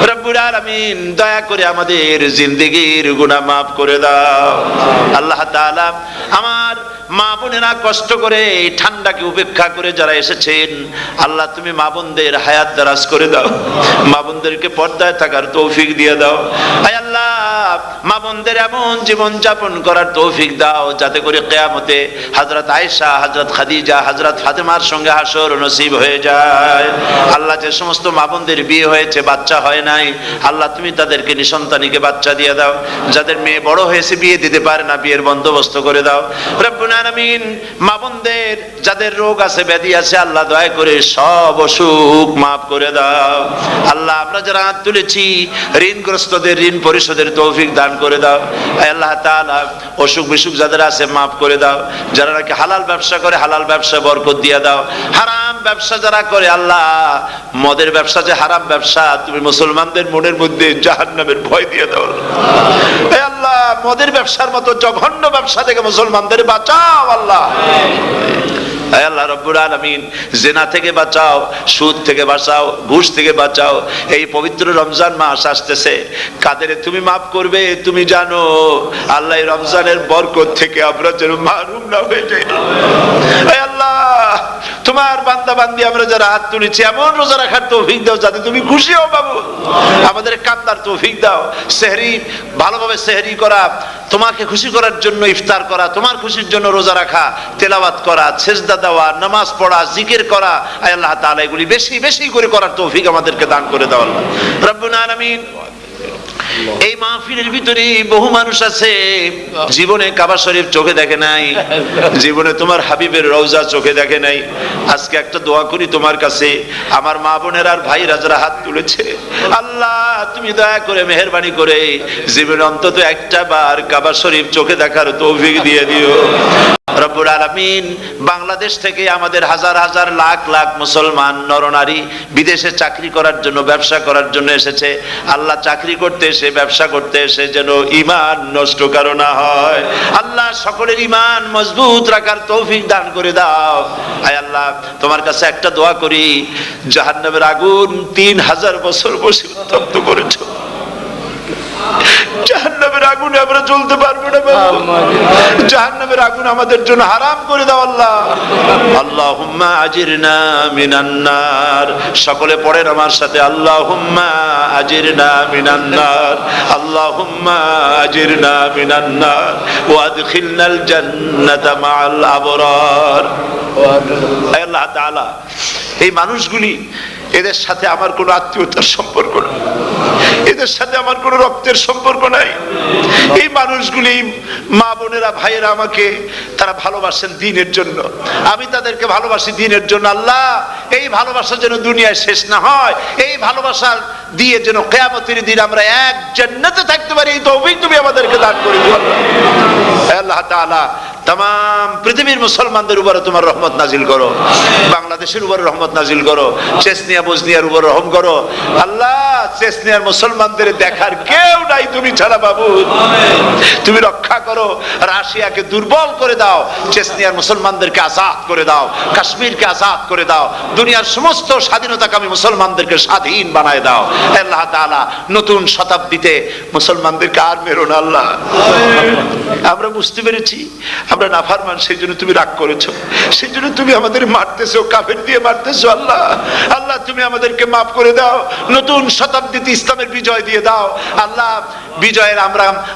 রব্বুল আলামিন, দয়া করে আমাদের জিন্দেগির গুনাহ মাফ করে দাও। আল্লাহ তাআলা, আমার মা বোনেরা কষ্ট করে এই ঠান্ডাকে উপেক্ষা করে যারা এসেছেন, আল্লাহ তুমি মা বোনদের হায়াত দারাজ করে দাও, মা বোনদেরকে পর্দায় থাকার তৌফিক দিয়ে দাও। আয় আল্লাহ, মা বোনদের এমন জীবন যাপন করার তৌফিক দাও যাতে করে কিয়ামতে হযরত আয়েশা, হযরত খাদিজা, হযরত ফাতেমার সঙ্গে হাসর নসিব হয়ে যায়। আল্লাহ, যে সমস্ত মা বোনদের বিয়ে হয়েছে বাচ্চা হয় নাই, আল্লাহ তুমি তাদেরকে নিঃসন্তানীকে বাচ্চা দিয়ে দাও। যাদের মেয়ে বড় হয়েছে বিয়ে দিতে পারে না, বিয়ের বন্দোবস্ত করে দাও। রব্বুল আলামিন, মা বোনদের যাদের রোগ আছে, ব্যাধি আছে, আল্লাহ দয়া করে সব অসুখ মাফ করে দাও। আল্লাহ, আমরা যারা হাত তুলেছি ঋণগ্রস্তদের ঋণ পরিশোধের তৌফিক দান করে দাও। আল্লাহ তাআলা, অসুখ বিসুখ যাদের আছে মাফ করে দাও। যারা নাকি হালাল ব্যবসা করে, হালাল ব্যবসা বরকত দিয়ে দাও। হারাম ব্যবসা যারা করে, আল্লাহ মদের ব্যবসা যে হারাম ব্যবসা, তুমি মুসলমানদের মনের মধ্যে জাহান্নামের ভয় দিয়ে দাও। আল্লাহ, মদের ব্যবসার মতো জঘন্য ব্যবসা থেকে মুসলমানদের বাঁচাও। আল্লাহ, আল্লাহ রব্বুল আলামিন, জিনা থেকে বাঁচাও, সুদ থেকে বাঁচাও, ঘুষ থেকে বাঁচাও। এই পবিত্র রমজান মাস আসতেছে, কাদের তুমি মাফ করবে তুমি জানো। আল্লাহ, এই রমজানের বরকত থেকে আমরা যেন মাহরুম না হয়ে যাই। আল্লাহ, তোমার বান্দা বান্দি আমরা যারা হাত তুলেছি, এমন রোজা রাখার তৌফিক দাও যাতে তুমি খুশি হও বাবু। আমাদের কান্দার তৌফিক দাও। সেহরি ভালোভাবে সেহরি করা, তোমাকে খুশি করার জন্য ইফতার করা, তোমার খুশির জন্য রোজা রাখা, তেলাওয়াত করা, সেজদা দেওয়া, নামাজ পড়া, জিকির করা, আয় আল্লাহ তাআলা এগুলি বেশি বেশি করে করার তৌফিক আমাদেরকে দান করে দাও। আল্লাহ রব্বুল আলামিন, এই মাহফিলের ভিতরে বহু মানুষ আছে জীবনে কাবা শরীফ চোখে দেখে নাই, জীবনে তোমার হাবিবের রওজা চোখে দেখে নাই। আজকে একটা দোয়া করি তোমার কাছে, আমার মা বোনের আর ভাইরা যারা হাত তুলেছে, আল্লাহ তুমি দয়া করে মেহেরবানি করে জীবনে অন্তত একটা বার কাবা শরীফ চোখে দেখার তৌফিক দিয়ে দিও। রব্বুল আলামিন, বাংলাদেশ থেকে আমাদের হাজার হাজার লাখ লাখ মুসলমান নরনারী বিদেশে চাকরি করার জন্য, ব্যবসা করার জন্য এসেছে। আল্লাহ, চাকরি করতে এসে, ব্যবসা করতে এসে যেন ঈমান নষ্ট কারো না হয়। আল্লাহ, সকলের ঈমান মজবুত রাখার তৌফিক দান করে দাও। আয় আল্লাহ, তোমার কাছে একটা দোয়া করি, জাহান্নামের আগুন 3000 বছর বসে উত্তপ্ত করেছো, জাহান্নামের আগুনে আমরা জ্বলতে পারবো না বাবু। জাহান্নামের আগুন আমাদের জন্য হারাম করে দাও আল্লাহ। আল্লাহুম্মা আজিরনা মিনান নার। সকলে পড়েন আমার সাথে, আল্লাহুম্মা আজিরনা মিনান নার, আল্লাহুম্মা আজিরনা মিনান নার ওয়া আদখিলনাল জান্নাতা মাআল আবরার। আল্লাহ তাআলা, এই মানুষগুলি, এদের সাথে আমার কোনো আত্মীয়তার সম্পর্ক নেই, এদের সাথে আমার কোনো রক্তের সম্পর্ক নাই। এই মানুষগুলি, মা বোনেরা, ভাইয়েরা, আমাকে তারা ভালোবাসেন দ্বীনের জন্য, আমি তাদেরকে ভালোবাসি দ্বীনের জন্য। আল্লাহ, এই ভালোবাসা যেন দুনিয়ায় শেষ না হয়, এই ভালোবাসা দিয়ে যেন কিয়ামতের দিন আমরা এক জান্নাতে থাকতে পারি, এই তৌফিক তুমি আমাদেরকে দান করে দিও। আল্লাহ তাআলা, तमाम পৃথিবীর মুসলমানদের উপরে তোমার রহমত নাজিল করো, বাংলাদেশের উপরে রহমত নাজিল করো, চেচনিয়া বসনিয়ার উপর রহম করো। আল্লাহ, চেচনিয়ার মুসলমানদের দেখার কেউ নাই তুমি ছাড়া বাবু, তুমি রক্ষা করো। রাশিয়াকে দুর্বল করে দাও, চেচনিয়ার মুসলমানদেরকে আজাদ করে দাও, কাশ্মীরকে আজাদ করে দাও, দুনিয়ার সমস্ত স্বাধীনতাকামী মুসলমানদেরকে স্বাধীন বানায় দাও। আল্লাহ তাআলা, নতুন শতাব্দীতে মুসলমানদেরকে আর মেরো না আল্লাহ। আমরা বুঝতে পেরেছি আমরা নাফরমান, সেই জন্য তুমি রাগ করেছো, সেই জন্য তুমি আমাদের মারতেছো, কাফের দিয়ে মারতেছো। আল্লাহ, আল্লাহ তুমি তুমি আমাদেরকে মাফ করে দাও, নতুন শতাব্দীতে ইসলামের বিজয় দিয়ে দাও। আল্লাহ বিজয়ের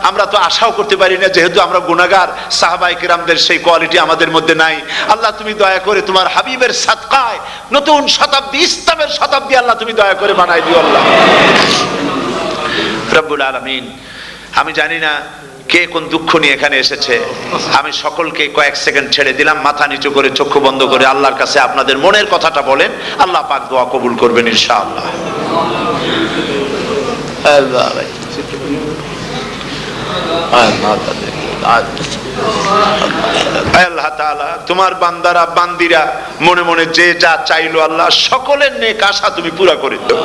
আমরা তো আশাও করতে পারি না, যেহেতু আমরা গুনাহগার। সাহাবায়ে কিরামদের সেই কোয়ালিটি আমাদের মধ্যে নাই। আল্লাহ তুমি দয়া করে তোমার হাবিবের সাদকায় নতুন শতাব্দী, ইসলামের শতাব্দী আল্লাহ তুমি দয়া করে বানাই দিও আল্লাহ রব্বুল আলামিন। আমি জানি না কে কোন দুঃখ নিয়ে এখানে এসেছে, আমি সকলকে কয়েক সেকেন্ড ছেড়ে দিলাম, মাথা নিচু করে চক্ষু বন্ধ করে আল্লাহর কাছে আপনাদের মনের কথাটা বলেন, আল্লাহ পাক দোয়া কবুল করবেন ইনশাআল্লাহ। আল্লাহ তাআলা তোমার বান্দারা বান্দিরা মনে মনে যে যা চাইলো আল্লাহ সকলের নেক আশা তুমি পুরা করে দাও।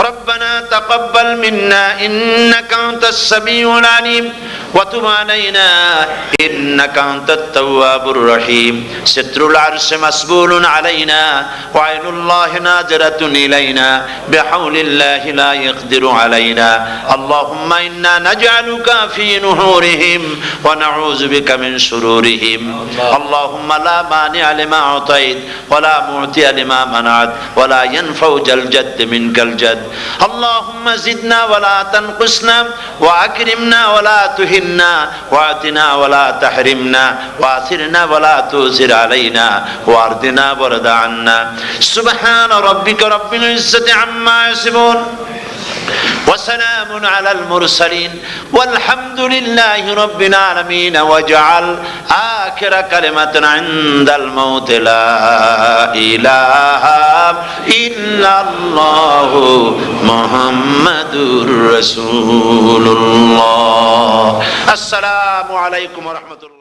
ربنا تقبل منا إنك أنت السميع العليم وتب علينا إنك أنت التواب الرحيم ستر العرش مسبول علينا وعين الله ناظرة إلينا بحول الله لا يقدر علينا اللهم إنا نجعلك في نحورهم ونعوذ بك من شرورهم اللهم لا مانع لما أعطيت ولا معطي لما منعت ولا ينفع ذا الجد منك الجد اللهم زدنا ولا تنقصنا وأكرمنا ولا تهنا وآتنا ولا تحرمنا وآثرنا ولا تؤثر علينا وأرضنا ورض عنا سبحان ربك رب العزة عما يصفون وسلام على المرسلين والحمد لله رب العالمين واجعل آخر كلمة عند الموت لا إله إلا الله محمد رسول الله السلام عليكم ورحمة الله